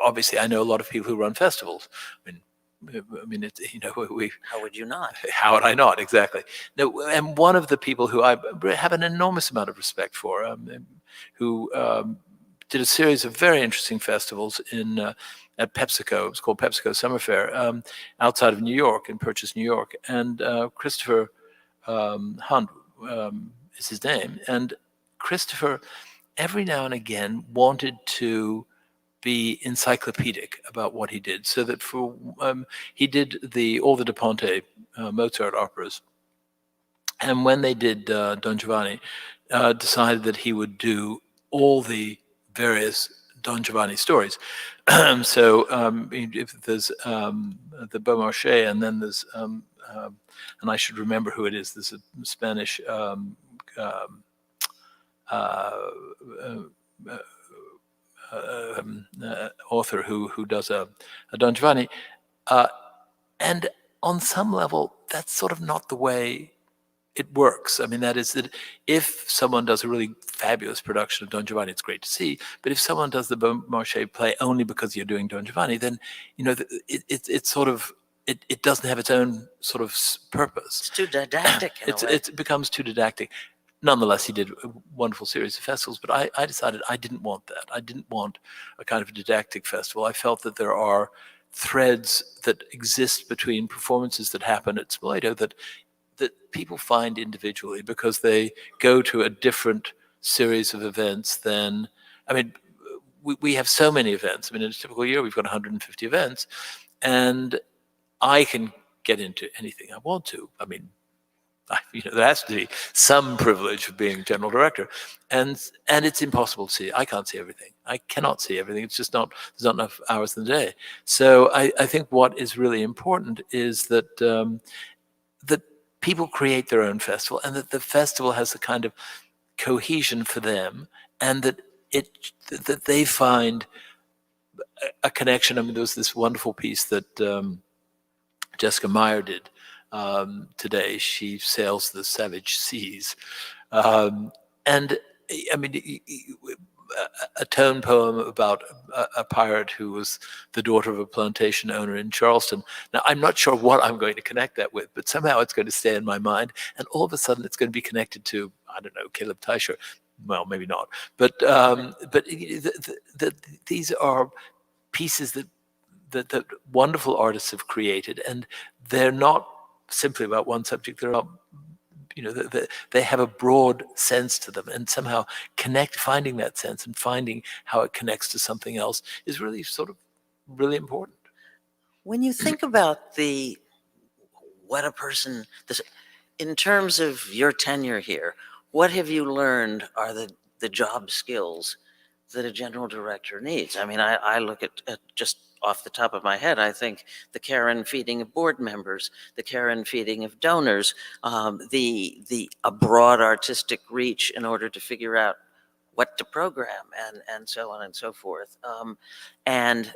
S2: obviously I know a lot of people who run festivals. I mean, I mean, we
S1: How would you not?
S2: how would I not? Exactly. No, and one of the people who I have an enormous amount of respect for, who did a series of very interesting festivals at PepsiCo. It was called PepsiCo Summer Fair, outside of New York, in Purchase, New York. And Christopher Hunt is his name. And Christopher, every now and again, wanted to be encyclopedic about what he did, so that he did all the Da Ponte Mozart operas, and when they did Don Giovanni, decided that he would do all the various Don Giovanni stories. So if there's the Beaumarchais, and then there's and I should remember who it is. There's a Spanish author who does a Don Giovanni, and on some level, that's sort of not the way it works. I mean, that is that if someone does a really fabulous production of Don Giovanni, it's great to see. But if someone does the Beaumarchais play only because you're doing Don Giovanni, then it's sort of it doesn't have its own sort of purpose.
S1: It's too didactic.
S2: It becomes too didactic. Nonetheless, he did a wonderful series of festivals, but I decided I didn't want that. I didn't want a kind of didactic festival. I felt that there are threads that exist between performances that happen at Spoleto that people find individually, because they go to a different series of events than, I mean, we have so many events. I mean, in a typical year, we've got 150 events, and I can get into anything I want to. I mean, there has to be some privilege of being general director, and it's impossible to see. I can't see everything. I cannot see everything. It's just not. There's not enough hours in the day. So I think what is really important is that that people create their own festival, and that the festival has a kind of cohesion for them, and that they find a connection. I mean, there was this wonderful piece that Jessica Meyer did today. She sails the savage seas, and I mean, a tone poem about a pirate who was the daughter of a plantation owner in Charleston. Now, I'm not sure what I'm going to connect that with, but somehow it's going to stay in my mind, and all of a sudden it's going to be connected to, I don't know, Caleb Teicher. Well, maybe not, but these are pieces that wonderful artists have created, and they're not simply about one subject. They're about, they have a broad sense to them, and somehow finding that sense and finding how it connects to something else is really sort of really important.
S1: When you think about what a person, in terms of your tenure here, what have you learned are the job skills that a general director needs? I mean, I look at just off the top of my head, I think the care and feeding of board members, the care and feeding of donors, a broad artistic reach in order to figure out what to program, and so on and so forth, and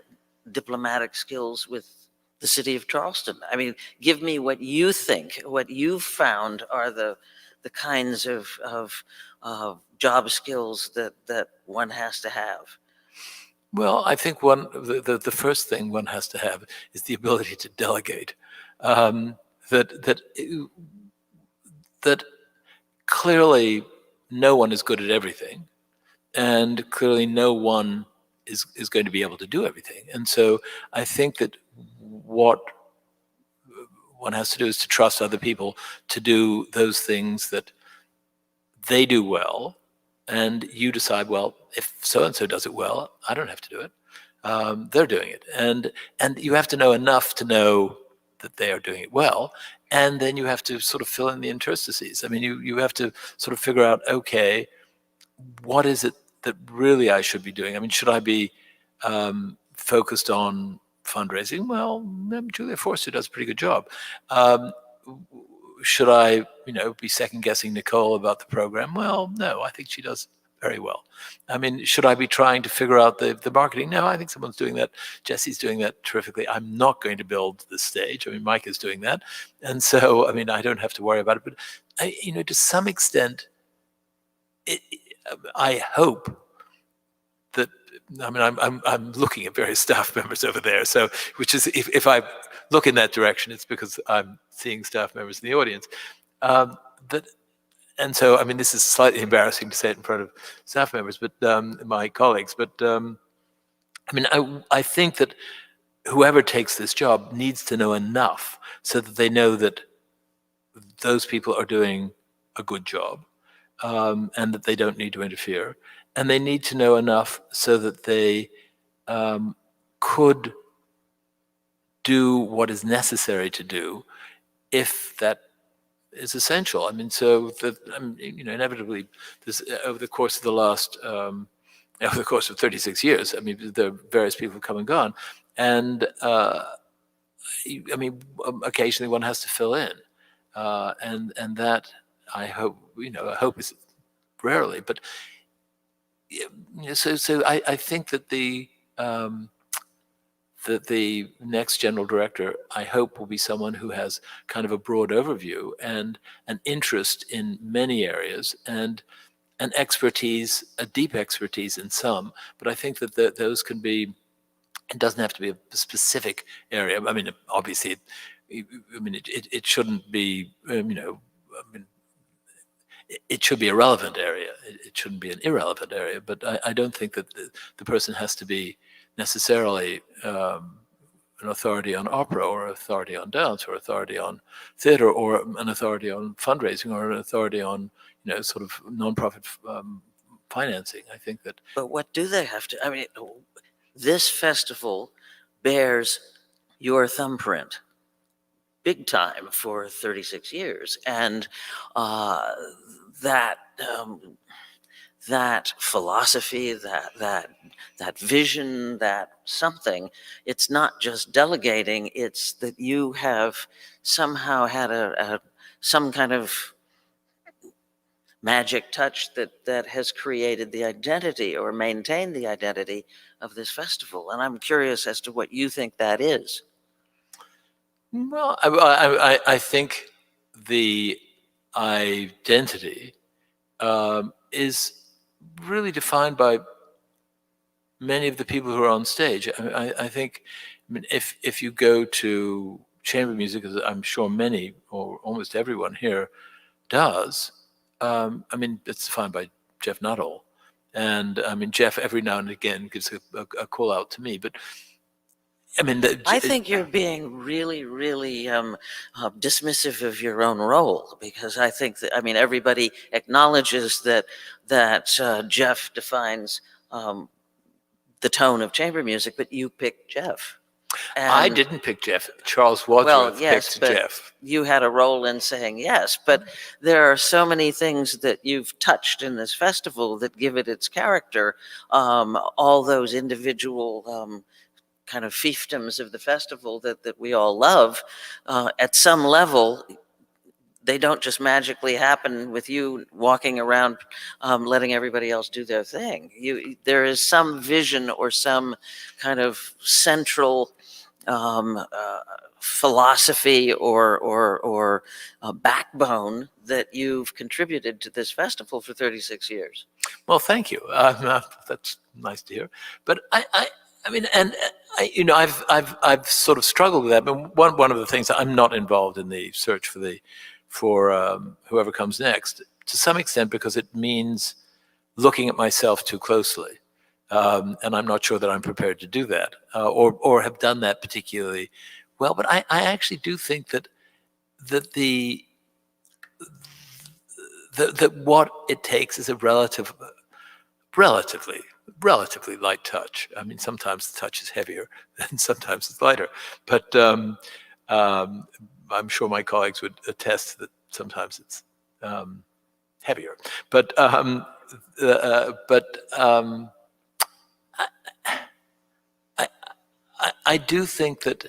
S1: diplomatic skills with the city of Charleston. I mean, give me what you think, what you've found are the kinds of job skills that one has to have.
S2: Well, I think the first thing one has to have is the ability to delegate. That clearly no one is good at everything, and clearly no one is going to be able to do everything. And so I think that what one has to do is to trust other people to do those things that they do well, and you decide, well, if so-and-so does it well, I don't have to do it. They're doing it. And you have to know enough to know that they are doing it well. And then you have to sort of fill in the interstices. I mean, you have to sort of figure out, okay, what is it that really I should be doing? I mean, should I be focused on fundraising? Well, Julia Forster does a pretty good job. Should I, be second guessing Nicole about the program? Well, no, I think she does very well. I mean, should I be trying to figure out the marketing? No, I think someone's doing that. Jesse's doing that terrifically. I'm not going to build the stage. I mean, Mike is doing that. And so, I mean, I don't have to worry about it. But, to some extent, I hope that I mean, I'm looking at various staff members over there. So, which is if I look in that direction, it's because I'm seeing staff members in the audience. Um, but and so, I mean, this is slightly embarrassing to say it in front of staff members, but my colleagues. But I mean, I think that whoever takes this job needs to know enough so that they know that those people are doing a good job, and that they don't need to interfere. And they need to know enough so that they could do what is necessary to do if that is essential. I mean, so that inevitably, this over the course of the last, over the course of 36 years, I mean, the various people have come and gone, and I mean, occasionally one has to fill in, and that I hope I hope is rarely, but so I think that the next general director, I hope, will be someone who has kind of a broad overview and an interest in many areas and an expertise, a deep expertise in some. But I think that those can be. It doesn't have to be a specific area. I mean, obviously, it shouldn't be. I mean, it should be a relevant area. It shouldn't be an irrelevant area. But I don't think that the person has to be necessarily an authority on opera or authority on dance or authority on theater or an authority on fundraising or an authority on sort of nonprofit financing. I think that.
S1: But what do they have to? I mean, this festival bears your thumbprint big time for 36 years, and that that philosophy, that vision, that something. It's not just delegating. It's that you have somehow had some kind of magic touch that has created the identity or maintained the identity of this festival. And I'm curious as to what you think that is.
S2: Well, I think the identity is really defined by many of the people who are on stage. I think, if you go to chamber music, as I'm sure many or almost everyone here does, I mean, it's defined by Jeff Nuttall. And I mean, Jeff every now and again gives a call out to me, but I mean,
S1: I think you're being really, really dismissive of your own role, because I think that, I mean, everybody acknowledges that Jeff defines the tone of chamber music, but you picked Jeff.
S2: I didn't pick Jeff. Charles Wadsworth
S1: yes,
S2: picked
S1: but
S2: Jeff.
S1: you had a role in saying yes. But there are so many things that you've touched in this festival that give it its character. All those individual kind of fiefdoms of the festival that we all love, at some level, they don't just magically happen with you walking around, letting everybody else do their thing. There is some vision or some kind of central philosophy or backbone that you've contributed to this festival for 36 years.
S2: Well, thank you. That's nice to hear. But I mean, and I've sort of struggled with that. But one of the things, I'm not involved in the search for whoever comes next, to some extent, because it means looking at myself too closely, and I'm not sure that I'm prepared to do that, or have done that particularly well. But I actually do think that what it takes is a relatively light touch. I mean, sometimes the touch is heavier and sometimes it's lighter, but I'm sure my colleagues would attest that sometimes it's heavier. But I do think that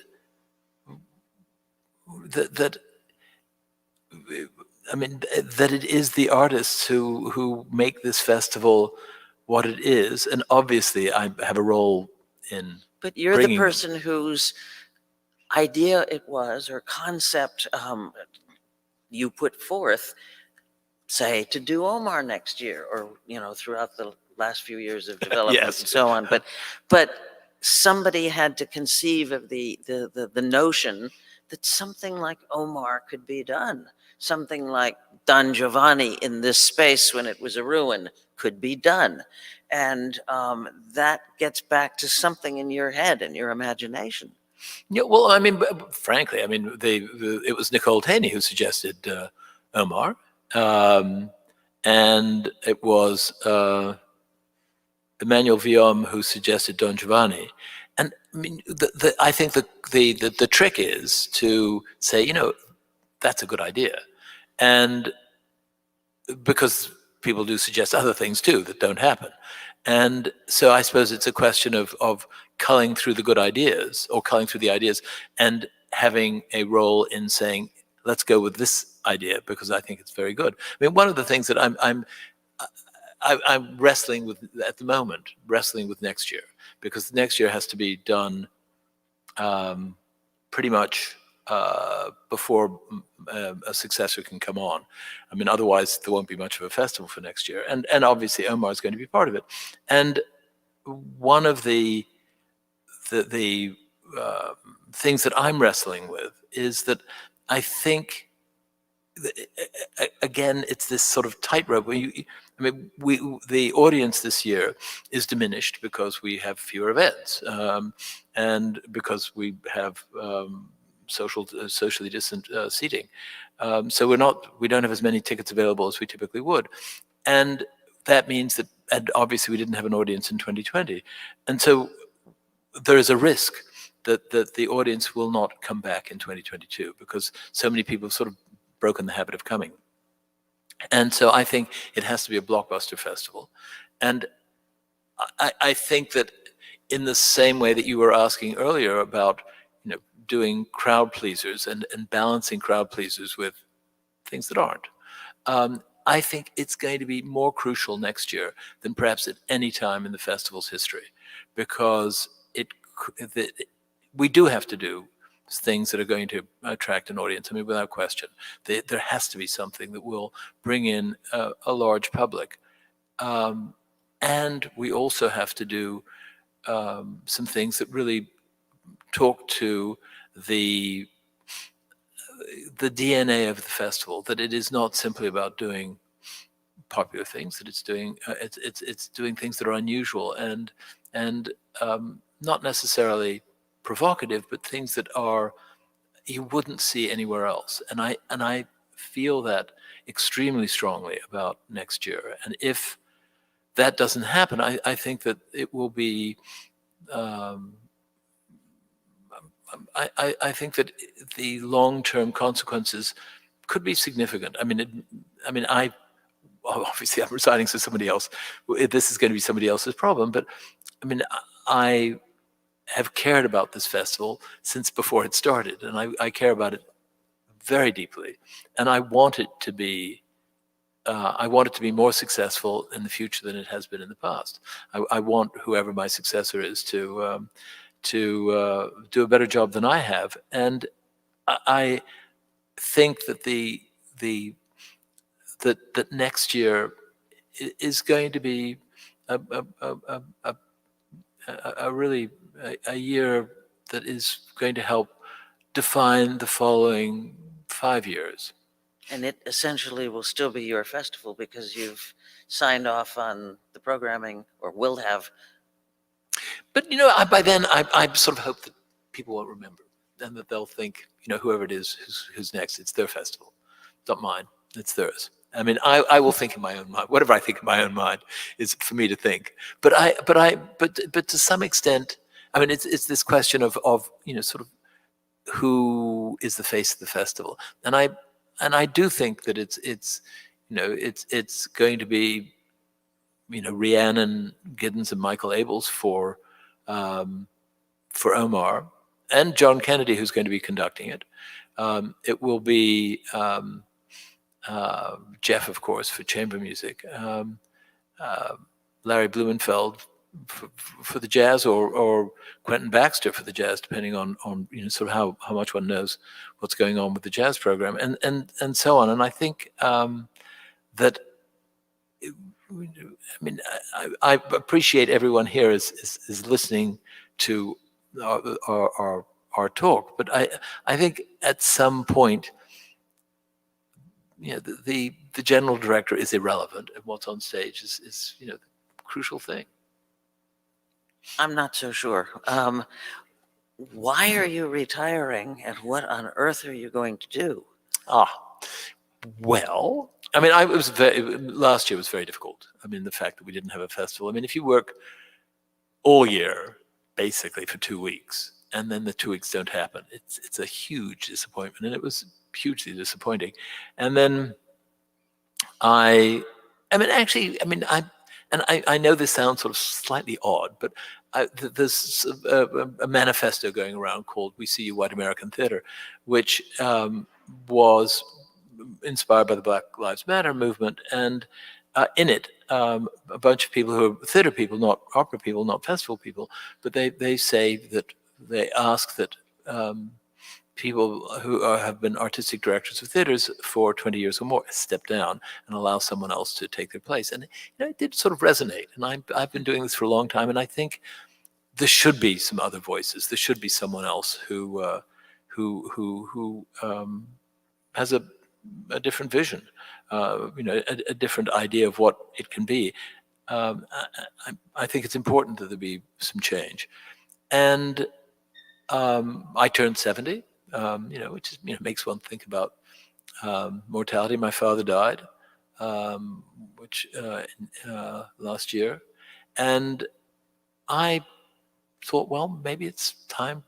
S2: I mean, that it is the artists who make this festival what it is, and obviously I have a role in.
S1: But you're the person whose idea it was, or concept you put forth, say, to do Omar next year, or throughout the last few years of development
S2: Yes.
S1: and so on. But somebody had to conceive of the notion that something like Omar could be done. Something like Don Giovanni in this space when it was a ruin could be done. And that gets back to something in your head and your imagination.
S2: Yeah, well, I mean, frankly, I mean, it was Nicole Taney who suggested Omar, and it was Emmanuel Viom who suggested Don Giovanni. And I mean, I think the trick is to say, you know, that's a good idea, and because people do suggest other things too that don't happen. And so I suppose it's a question of culling through the good ideas or culling through the ideas and having a role in saying, let's go with this idea because I think it's very good. I mean, one of the things that I'm wrestling with at the moment, wrestling with next year, because next year has to be done pretty much before a successor can come on. I mean, otherwise there won't be much of a festival for next year. And obviously Omar is going to be part of it. And one of the things that I'm wrestling with is that I think, again, it's this sort of tightrope where I mean, the audience this year is diminished because we have fewer events, and because we have socially distant seating. So we don't have as many tickets available as we typically would, and that means that, and obviously we didn't have an audience in 2020, and so there is a risk that the audience will not come back in 2022 because so many people have sort of broken the habit of coming. And so I think it has to be a blockbuster festival. And I think that in the same way that you were asking earlier about, you know, doing crowd pleasers and balancing crowd pleasers with things that aren't, I think it's going to be more crucial next year than perhaps at any time in the festival's history, because we do have to do things that are going to attract an audience. I mean, without question, there has to be something that will bring in a large public. And we also have to do some things that really talk to the DNA of the festival, that it is not simply about doing popular things, that it's doing it's doing things that are unusual and not necessarily provocative, but things that are you wouldn't see anywhere else. And I feel that extremely strongly about next year. And if that doesn't happen, I think that it will be. I think that the long-term consequences could be significant. I mean, obviously I'm resigning to somebody else. This is going to be somebody else's problem. But I mean, I have cared about this festival since before it started, and I care about it very deeply, and I want it to be more successful in the future than it has been in the past. I want whoever my successor is to do a better job than I have, and I think that that next year is going to be a really a year that is going to help define the following 5 years.
S1: And it essentially will still be your festival because you've signed off on the programming, or will have.
S2: But you know, by then I sort of hope that people won't remember, and that they'll think, you know, whoever it is who's next, it's their festival, not mine. It's theirs. I mean, I will think in my own mind. Whatever I think in my own mind is for me to think. But to some extent, I mean, it's this question of you know, sort of who is the face of the festival, and I do think that it's you know, it's going to be, you know, Rhiannon Giddens and Michael Abels for Omar, and John Kennedy, who's going to be conducting it. It will be Jeff, of course, for chamber music, Larry Blumenfeld for the jazz, or Quentin Baxter for the jazz, depending on you know, sort of how much one knows what's going on with the jazz program, and so on. And I think that mean, I appreciate everyone here is listening to our talk, but I think at some point, the general director is irrelevant, and what's on stage is the crucial thing.
S1: I'm not so sure. Why are you retiring, and what on earth are you going to do?
S2: Well, I mean, last year was very difficult. I mean, the fact that we didn't have a festival. I mean, if you work all year, basically for 2 weeks, and then the 2 weeks don't happen, it's a huge disappointment, and it was hugely disappointing. And then I know this sounds sort of slightly odd, but there's a manifesto going around called "We See You, White American Theater," which was inspired by the Black Lives Matter movement, and in it, a bunch of people who are theater people, not opera people, not festival people, but they say that they ask that people who have been artistic directors of theaters for 20 years or more step down and allow someone else to take their place. And it did sort of resonate. And I've been doing this for a long time, and I think there should be some other voices. There should be someone else who has a different vision, a different idea of what it can be. I think it's important that there be some change. And I turned 70. Which makes one think about mortality. My father died, which last year, and I thought, well, maybe it's time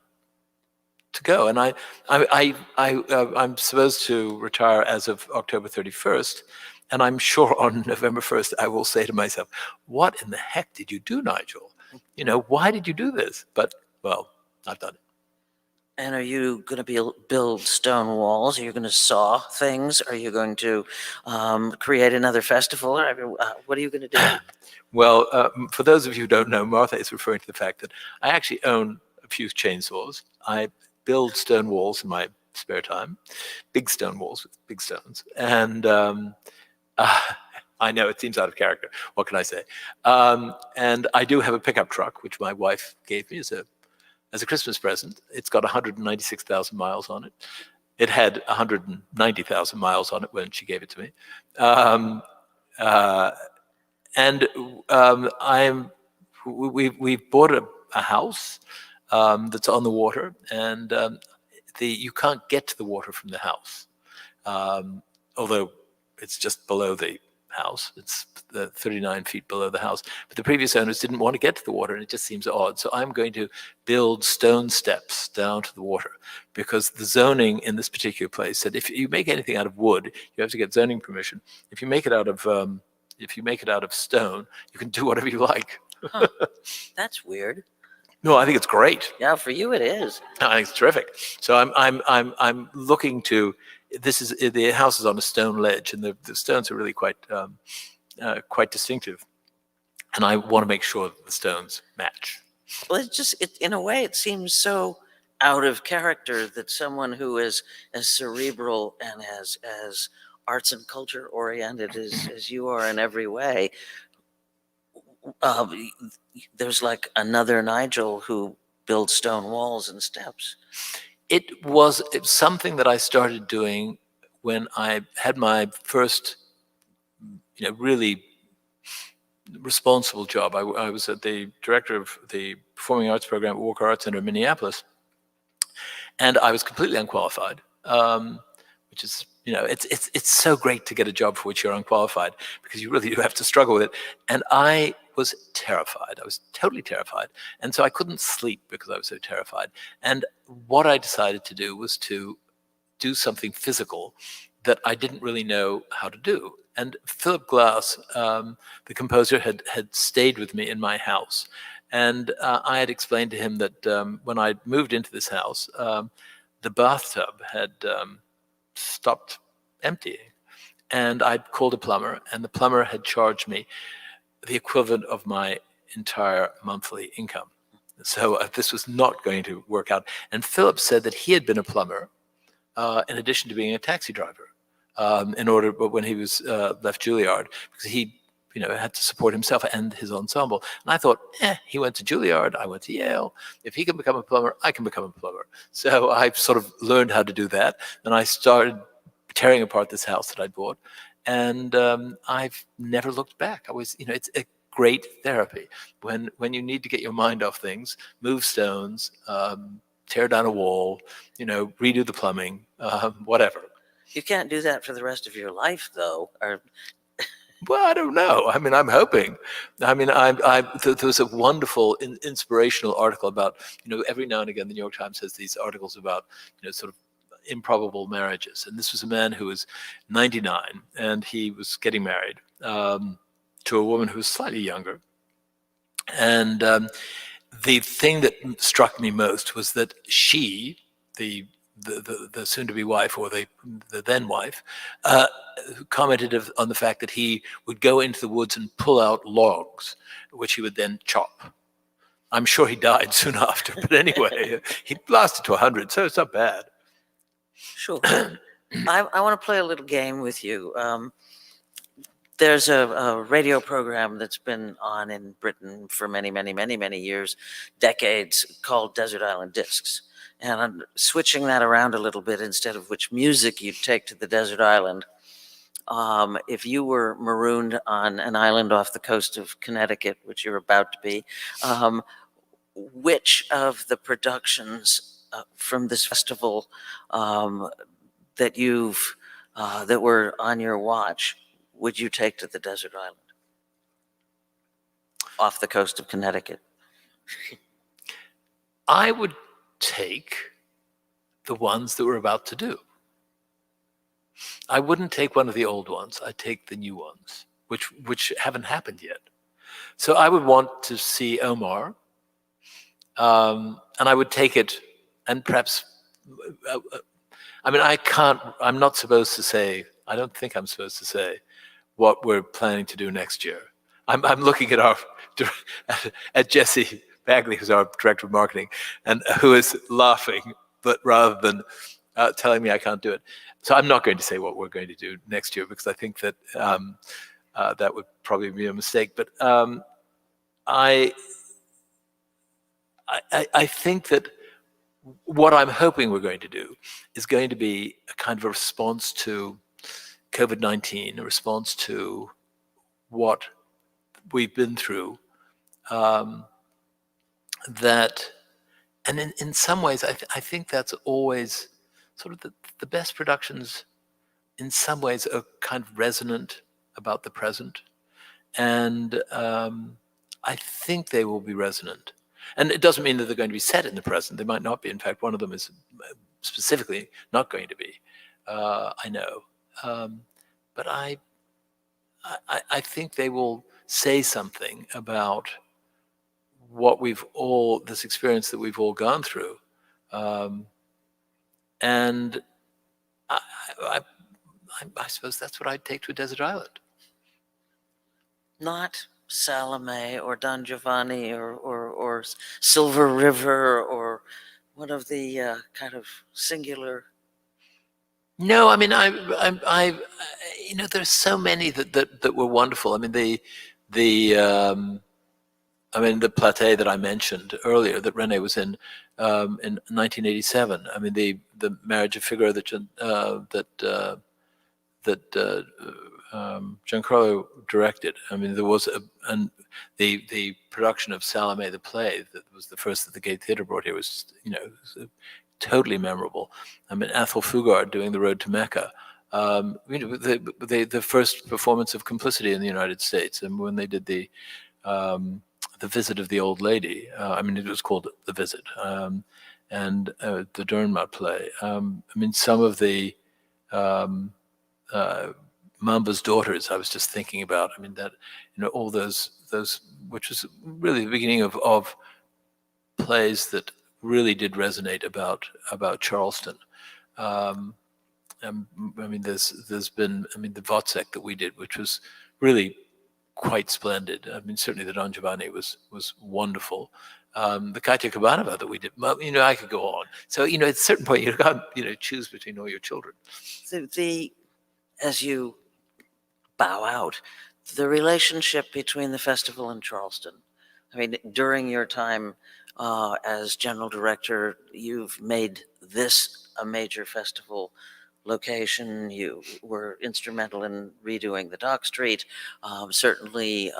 S2: to go. And I'm supposed to retire as of October 31st, and I'm sure on November 1st I will say to myself, "What in the heck did you do, Nigel? Why did you do this?" But well, I've done it.
S1: And are you going to build stone walls? Are you going to saw things? Are you going to create another festival? What are you going to do?
S2: Well, for those of you who don't know, Martha is referring to the fact that I actually own a few chainsaws. I build stone walls in my spare time, big stone walls with big stones. And I know it seems out of character. What can I say? And I do have a pickup truck, which my wife gave me as a Christmas present. It's got 196,000 miles on it. It had 190,000 miles on it when she gave it to me. We've bought a house that's on the water, and you can't get to the water from the house, although it's just below the house. It's 39 feet below the house. But the previous owners didn't want to get to the water, and it just seems odd. So I'm going to build stone steps down to the water, because the zoning in this particular place said if you make anything out of wood, you have to get zoning permission. If you make it out of stone, you can do whatever you like.
S1: Huh. That's weird.
S2: No, I think it's great.
S1: Yeah, for you it is.
S2: I think it's terrific. So I'm looking to. The house is on a stone ledge, and the stones are really quite distinctive, and I want to make sure that the stones match.
S1: Well, in a way, it seems so out of character that someone who is as cerebral and as arts and culture oriented as you are in every way, there's like another Nigel who builds stone walls and steps.
S2: It was something that I started doing when I had my first, really responsible job. I was the director of the Performing Arts program at Walker Arts Center in Minneapolis, and I was completely unqualified, which is, it's so great to get a job for which you're unqualified, because you really do have to struggle with it. And I was terrified. I was totally terrified. And so I couldn't sleep because I was so terrified. And what I decided to do was to do something physical that I didn't really know how to do. And Philip Glass, the composer, had stayed with me in my house. And I had explained to him that when I moved into this house, the bathtub had stopped emptying. And I'd called a plumber, and the plumber had charged me the equivalent of my entire monthly income. So this was not going to work out. And Philip said that he had been a plumber in addition to being a taxi driver when he was left Juilliard, because he had to support himself and his ensemble. And I thought, he went to Juilliard, I went to Yale. If he can become a plumber, I can become a plumber. So I sort of learned how to do that. And I started tearing apart this house that I'd bought. And I've never looked back. It's a great therapy when you need to get your mind off things, move stones, tear down a wall, redo the plumbing, whatever.
S1: You can't do that for the rest of your life, though.
S2: Well, I don't know. I mean, I'm hoping. I mean, there was a wonderful, inspirational article about, every now and again, the New York Times has these articles about, sort of improbable marriages. And this was a man who was 99, and he was getting married to a woman who was slightly younger. And the thing that struck me most was that she, the soon-to-be wife, or the then wife, commented on the fact that he would go into the woods and pull out logs, which he would then chop. I'm sure he died soon after, but anyway, he lasted to 100, so it's not bad.
S1: Sure. I want to play a little game with you. There's a radio program that's been on in Britain for many, many, many, many years, decades, called Desert Island Discs. And I'm switching that around a little bit. Instead of which music you'd take to the desert island, if you were marooned on an island off the coast of Connecticut, which you're about to be, which of the productions from this festival that were on your watch would you take to the desert island off the coast of Connecticut?
S2: I would take the ones that we're about to do. I wouldn't take one of the old ones. I'd take the new ones, which haven't happened yet. So I would want to see Omar, and I would take it, and perhaps, I mean, I'm not supposed to say, I don't think I'm supposed to say what we're planning to do next year. I'm looking at Jesse Bagley, who's our director of marketing, and who is laughing, but rather than telling me I can't do it. So I'm not going to say what we're going to do next year, because I think that that would probably be a mistake. But I think that what I'm hoping we're going to do is going to be a kind of a response to COVID-19, a response to what we've been through. That, and in some ways, I think that's always sort of the best productions. In some ways, are kind of resonant about the present, and I think they will be resonant. And it doesn't mean that they're going to be set in the present. They might not be. In fact, one of them is specifically not going to be. I know, but I think they will say something about what this experience that we've all gone through, and I suppose that's what I'd take to a desert island.
S1: Not Salome or Don Giovanni or Silver River or one of the kind of singular.
S2: No, I mean, there's so many that were wonderful. I mean, the play that I mentioned earlier that René was in 1987. I mean, the Marriage of Figaro that Giancarlo directed. I mean, there was the production of Salome the play that was the first that the Gate Theatre brought here was totally memorable. I mean, Athol Fugard doing The Road to Mecca. The first performance of Complicity in the United States, and when they did the Visit of the Old Lady. I mean, it was called The Visit, and the Dernmouth play. I mean, some of the Mamba's Daughters, I was just thinking about. I mean, that all those, which was really the beginning of plays that really did resonate about Charleston. I mean, there's been, I mean, the Wozzeck that we did, which was really quite splendid. I mean, certainly the Don Giovanni was wonderful. The Katya Kabanova that we did, I could go on. So, at a certain point, you can't, choose between all your children.
S1: As you bow out, the relationship between the festival and Charleston. I mean, during your time as general director, you've made this a major festival location. You were instrumental in redoing the Dock Street. Certainly,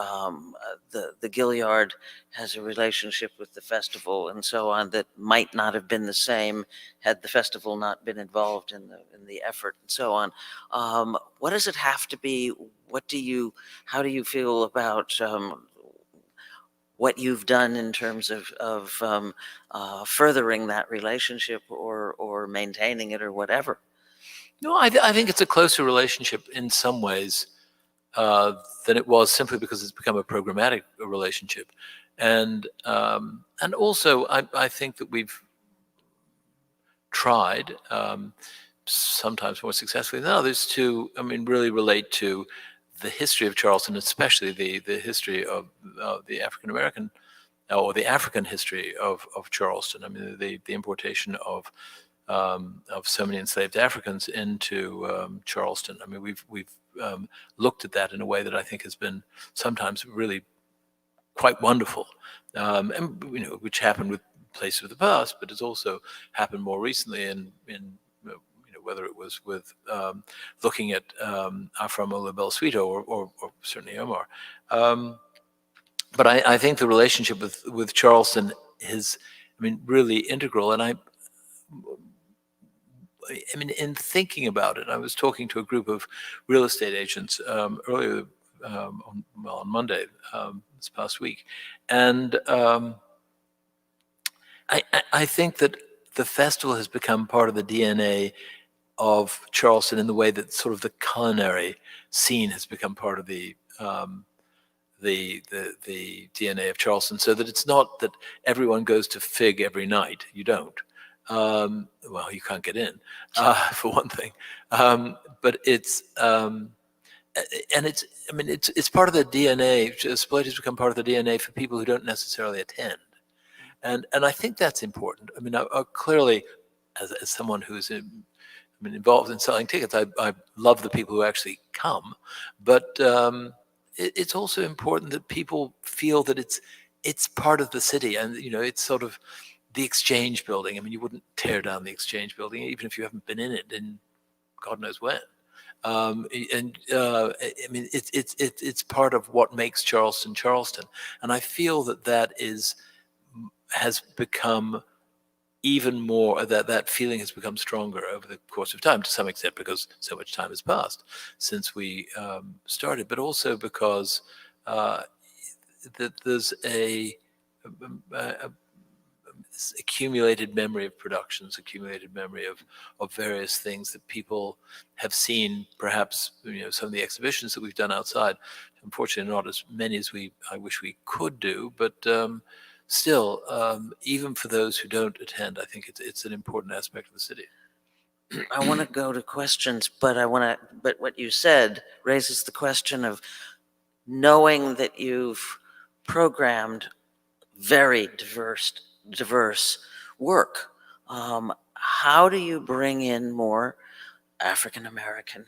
S1: the Gilliard has a relationship with the festival and so on that might not have been the same had the festival not been involved in the effort and so on. What does it have to be? How do you feel about what you've done in terms of furthering that relationship or maintaining it or whatever?
S2: No, I think it's a closer relationship in some ways than it was simply because it's become a programmatic relationship, and also I think that we've tried, sometimes more successfully than others, to really relate to the history of Charleston, especially the history of the African American or the African history of Charleston. I mean, the importation of so many enslaved Africans into Charleston. I mean, we've looked at that in a way that I think has been sometimes really quite wonderful, and which happened with places of the past, but it's also happened more recently in whether it was with looking at Aframola Belsuito or certainly Omar. But I think the relationship with Charleston is, really integral. And I mean, in thinking about it, I was talking to a group of real estate agents earlier on Monday this past week, and I think that the festival has become part of the DNA of Charleston in the way that sort of the culinary scene has become part of the DNA of Charleston, so that it's not that everyone goes to Fig every night. You don't. Well, you can't get in, for one thing. But it's and it's part of the DNA. Split has become part of the DNA for people who don't necessarily attend, and I think that's important. I mean, clearly, as someone who's involved in selling tickets, I love the people who actually come, but it's also important that people feel that it's part of the city, and it's sort of the Exchange Building. I mean, you wouldn't tear down the Exchange Building even if you haven't been in it in God knows when. It's part of what makes Charleston Charleston, and I feel that has become even more, that feeling has become stronger over the course of time, to some extent because so much time has passed since we started, but also because that there's this accumulated memory of productions, accumulated memory of various things that people have seen. Perhaps some of the exhibitions that we've done outside, unfortunately not as many as I wish we could do, but still, even for those who don't attend, I think it's an important aspect of the city.
S1: I want to go to questions, but what you said raises the question of knowing that you've programmed very diverse work. How do you bring in more African American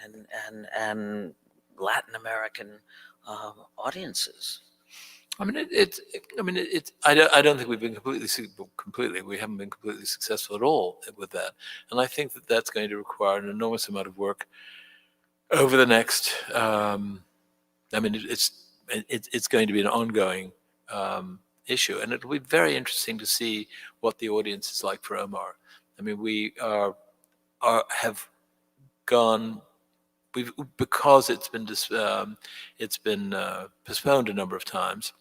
S1: and Latin American audiences?
S2: I don't think we've been completely. We haven't been completely successful at all with that, and I think that that's going to require an enormous amount of work over the next. It's going to be an ongoing issue, and it'll be very interesting to see what the audience is like for Omar. I mean, we have gone. Because it's been postponed a number of times.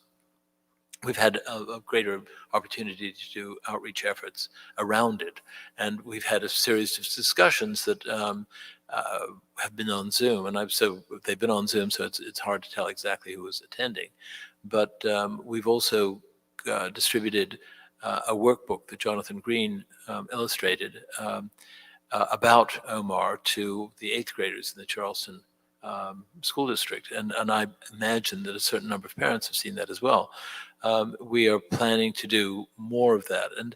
S2: We've had a greater opportunity to do outreach efforts around it, and we've had a series of discussions that have been on Zoom, and so they've been on Zoom, so it's hard to tell exactly who was attending. But we've also distributed a workbook that Jonathan Green illustrated about Omar to the 8th graders in the Charleston school district, and I imagine that a certain number of parents have seen that as well. We are planning to do more of that, and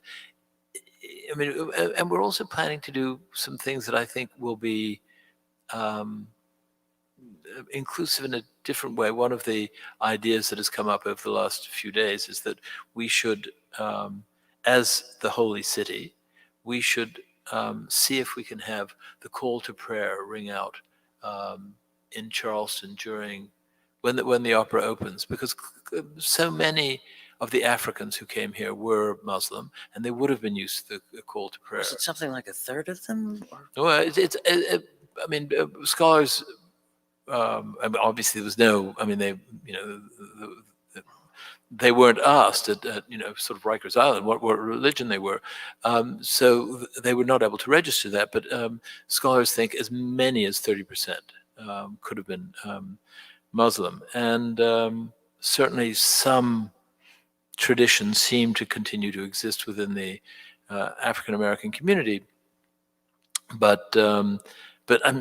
S2: we're also planning to do some things that I think will be inclusive in a different way. One of the ideas that has come up over the last few days is that we should, as the holy city, we should see if we can have the call to prayer ring out in Charleston during when the opera opens, because so many of the Africans who came here were Muslim, and they would have been used to the call to prayer.
S1: Was it something like a third of them? Or?
S2: Well, I mean, scholars. I mean, obviously, there was no. I mean, they, you know, they weren't asked at sort of Rikers Island what religion they were, so they were not able to register that. But scholars think as many as 30% could have been Muslim, and certainly some traditions seem to continue to exist within the African American community. But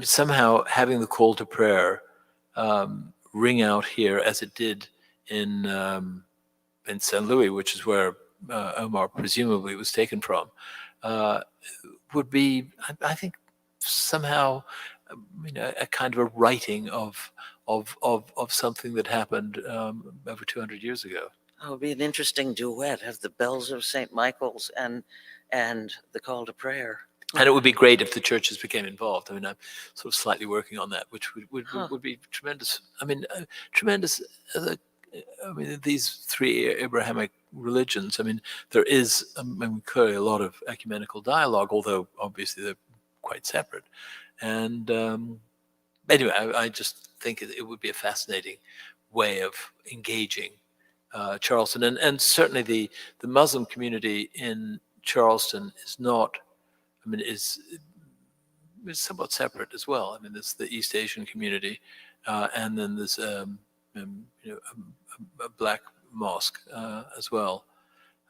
S2: somehow having the call to prayer ring out here as it did in St. Louis, which is where Omar presumably was taken from, would be, I think, somehow, a kind of a writing of something that happened over 200 years ago.
S1: Oh, it would be an interesting duet, have the bells of St. Michael's and the call to prayer.
S2: And it would be great if the churches became involved. I mean, I'm sort of slightly working on that, which would be tremendous. I mean, tremendous. I mean, these three Abrahamic religions. I mean, there is clearly a lot of ecumenical dialogue, although obviously they're quite separate. And anyway, I just think it would be a fascinating way of engaging Charleston, and certainly the Muslim community in Charleston is not. I mean, is somewhat separate as well. I mean, there's the East Asian community, and then there's a black mosque as well.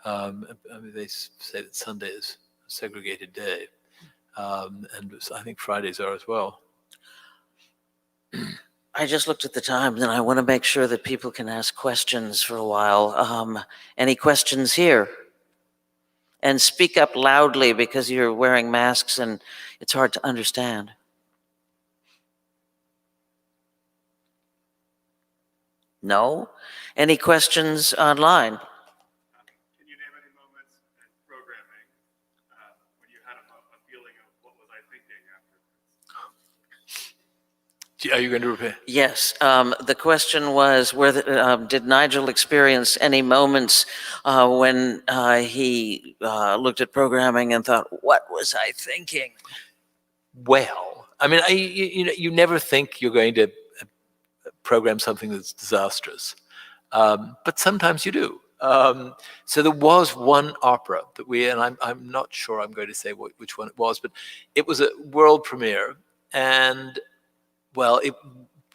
S2: I mean, they say that Sunday is a segregated day, and I think Fridays are as well.
S1: I just looked at the time, and I want to make sure that people can ask questions for a while. Any questions here? And speak up loudly because you're wearing masks and it's hard to understand. No? Any questions online?
S3: Can you name any moments in programming when you had a feeling of what was I thinking afterwards?
S2: Are you going to repeat?
S1: Yes. The question was, did Nigel experience any moments when he looked at programming and thought, what was I thinking?
S2: Well, I mean, you never think you're going to program something that's disastrous, but sometimes you do. So there was one opera that and I'm not sure I'm going to say which one it was, but it was a world premiere, and well, it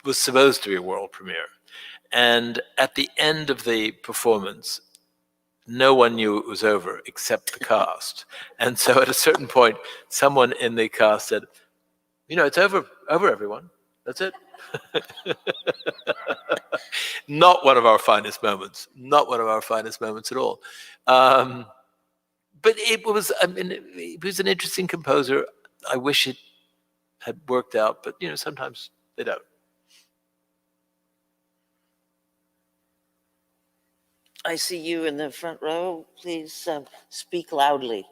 S2: was supposed to be a world premiere. And at the end of the performance, no one knew it was over except the cast. And so at a certain point, someone in the cast said, it's over, everyone. That's it. Not one of our finest moments. Not one of our finest moments at all. But it was an interesting composer. I wish it had worked out, but sometimes they don't.
S1: I see you in the front row. Please speak loudly.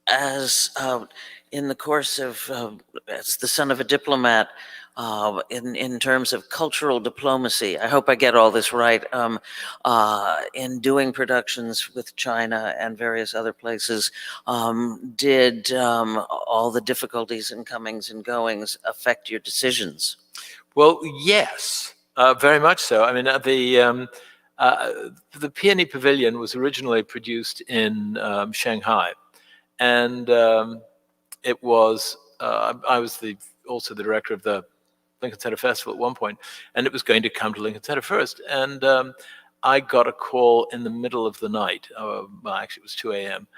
S1: As in the course of, as the son of a diplomat, in terms of cultural diplomacy, I hope I get all this right, in doing productions with China and various other places, did all the difficulties and comings and goings affect your decisions?
S2: Well, yes, very much so. I mean, the Peony Pavilion was originally produced in Shanghai, and it was I was also the director of the Lincoln Center Festival at one point, and it was going to come to Lincoln Center first. And I got a call in the middle of the night. Well, actually, it was 2 a.m.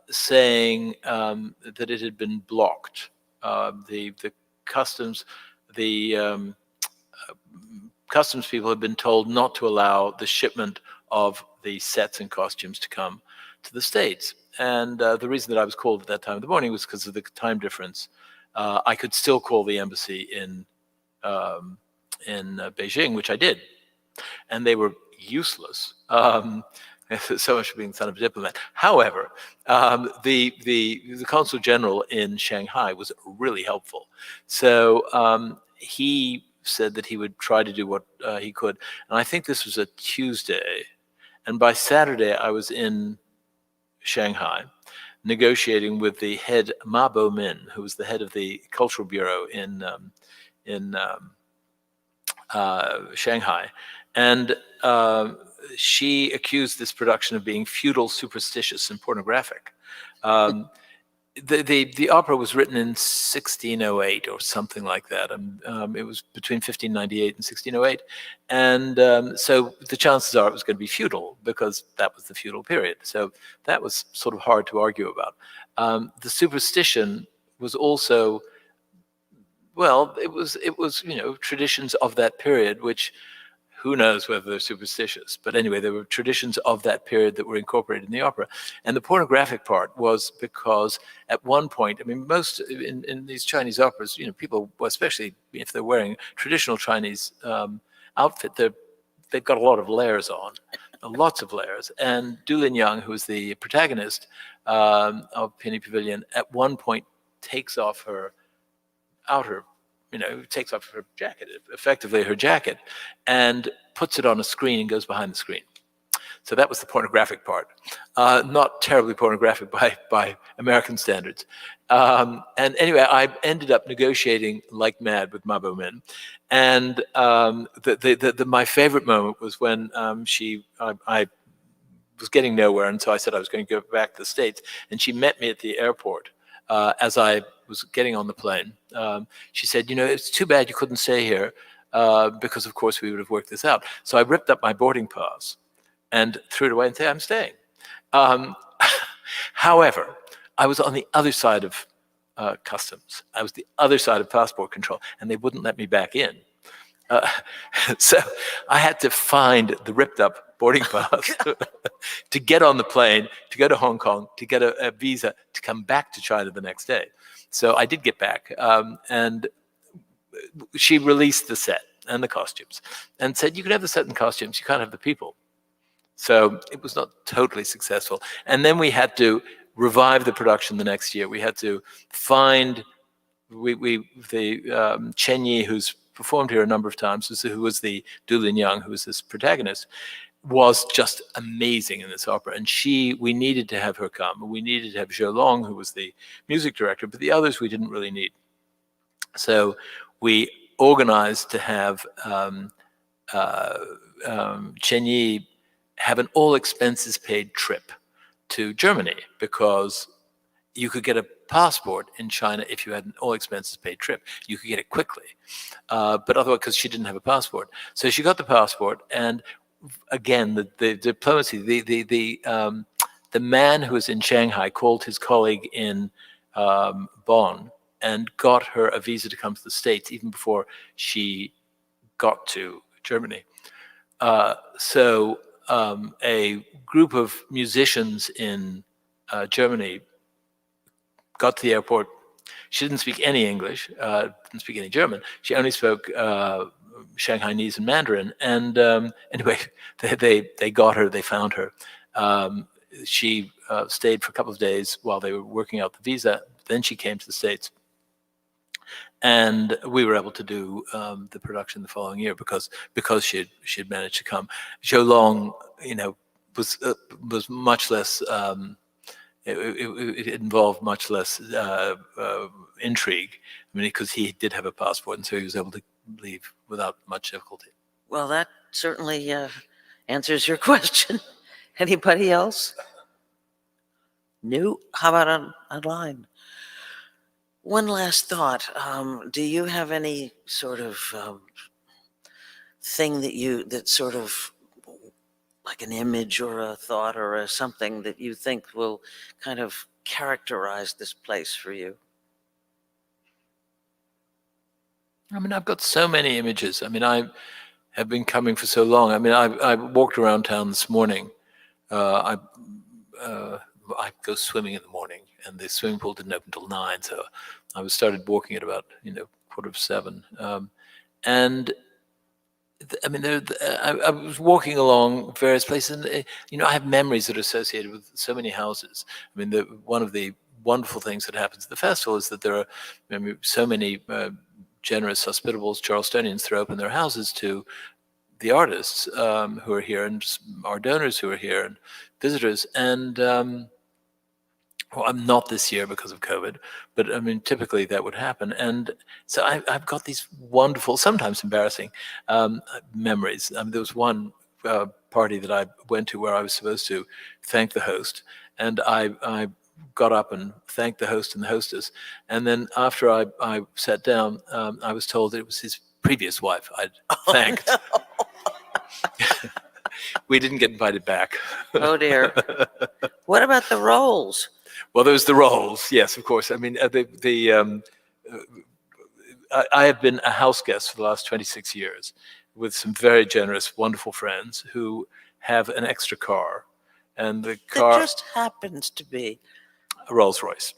S2: saying that it had been blocked. The customs, the customs people had been told not to allow the shipment of the sets and costumes to come to the States. And the reason that I was called at that time of the morning was because of the time difference. I could still call the embassy in Beijing, which I did, and they were useless. So much for being the son of a diplomat. However, the consul general in Shanghai was really helpful. So he said that he would try to do what he could. And I think this was a Tuesday. And by Saturday, I was in Shanghai negotiating with the head Ma Bo-min, who was the head of the Cultural Bureau in Shanghai. And she accused this production of being feudal, superstitious, and pornographic. The opera was written in 1608 or something like that. It was between 1598 and 1608. And so the chances are it was going to be feudal because that was the feudal period. So that was sort of hard to argue about. The superstition was also, well, it was traditions of that period, which who knows whether they're superstitious. But anyway, there were traditions of that period that were incorporated in the opera. And the pornographic part was because at one point, I mean, most in these Chinese operas, people, especially if they're wearing traditional Chinese outfit, they've got a lot of layers on, lots of layers. And Du Lin-yang, who is the protagonist of Peony Pavilion, at one point takes off her outer, takes off her jacket, effectively her jacket, and puts it on a screen and goes behind the screen. So that was the pornographic part. Not terribly pornographic by American standards. And anyway, I ended up negotiating like mad with Ma Bo-min. And my favorite moment was when I was getting nowhere, and so I said I was going to go back to the States, and she met me at the airport as I was getting on the plane. She said, it's too bad you couldn't stay here because, of course, we would have worked this out. So I ripped up my boarding pass and threw it away and said, I'm staying. However, I was on the other side of customs. I was the other side of passport control, and they wouldn't let me back in. So I had to find the ripped up boarding pass to get on the plane, to go to Hong Kong, to get a visa, to come back to China the next day. So I did get back, and she released the set and the costumes and said, you can have the set and costumes, you can't have the people. So it was not totally successful. And then we had to revive the production the next year. We had to find Chen Yi, who's performed here a number of times, who was the Du Lin-yang, who was this protagonist, was just amazing in this opera. And we needed to have her come. We needed to have Zhou Long, who was the music director, but the others we didn't really need. So we organized to have Chen Yi have an all expenses paid trip to Germany, because you could get a passport in China if you had an all expenses paid trip. You could get it quickly, but otherwise, because she didn't have a passport. So she got the passport, and again, the diplomacy, the man who was in Shanghai called his colleague in Bonn and got her a visa to come to the States even before she got to Germany. So a group of musicians in Germany got to the airport. She didn't speak any English, didn't speak any German. She only spoke Shanghainese and Mandarin. And anyway, they got her, they found her. She stayed for a couple of days while they were working out the visa. Then she came to the States. And we were able to do the production the following year because she had managed to come. Zhou Long, was much less. It involved much less intrigue. I mean, because he did have a passport, and so he was able to leave without much difficulty.
S1: Well, that certainly answers your question. Anybody else? No? How about online? One last thought. Do you have any sort of thing that sort of like an image or a thought or something that you think will kind of characterized this place for you?
S2: I mean, I've got so many images. I mean, I have been coming for so long. I mean, I walked around town this morning. I go swimming in the morning, and the swimming pool didn't open till 9, so I started walking at about 7:15. And I mean, I was walking along various places, and I have memories that are associated with so many houses. I mean, one of the wonderful things that happens at the festival is that there are so many generous, hospitable Charlestonians throw open their houses to the artists who are here, and just our donors who are here, and visitors. And well, I'm not this year because of COVID, but I mean, typically that would happen. And so I've got these wonderful, sometimes embarrassing memories. There was one party that I went to where I was supposed to thank the host, and I got up and thanked the host and the hostess. And then after I sat down, I was told it was his previous wife I'd thanked. We didn't get invited back.
S1: Oh dear. What about the rolls?
S2: Well, there's the rolls, yes, of course. I mean, I have been a house guest for the last 26 years with some very generous, wonderful friends who have an extra car, and the car
S1: It just happens to be.
S2: a Rolls Royce,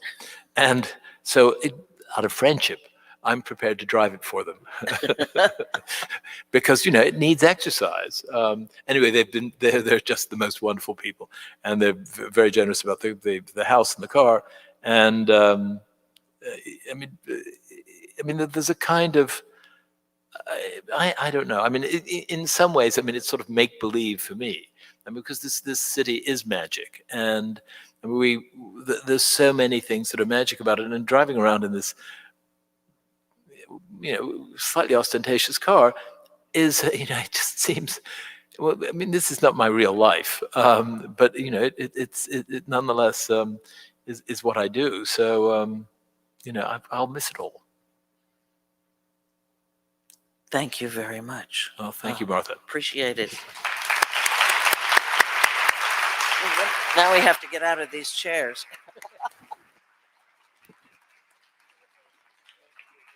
S2: and so out of friendship, I'm prepared to drive it for them because it needs exercise. Anyway, they're just the most wonderful people, and they're very generous about the house and the car. And I mean, there's a kind of I don't know. I mean, in some ways, I mean, it's sort of make believe for me. I mean, because this city is magic, and there's so many things that are magic about it. And driving around in this slightly ostentatious car is, it just seems, well, I mean, this is not my real life, but it nonetheless is what I do. So, I'll miss it all.
S1: Thank you very much.
S2: Well, thank you, Martha.
S1: Appreciate it. Now we have to get out of these chairs.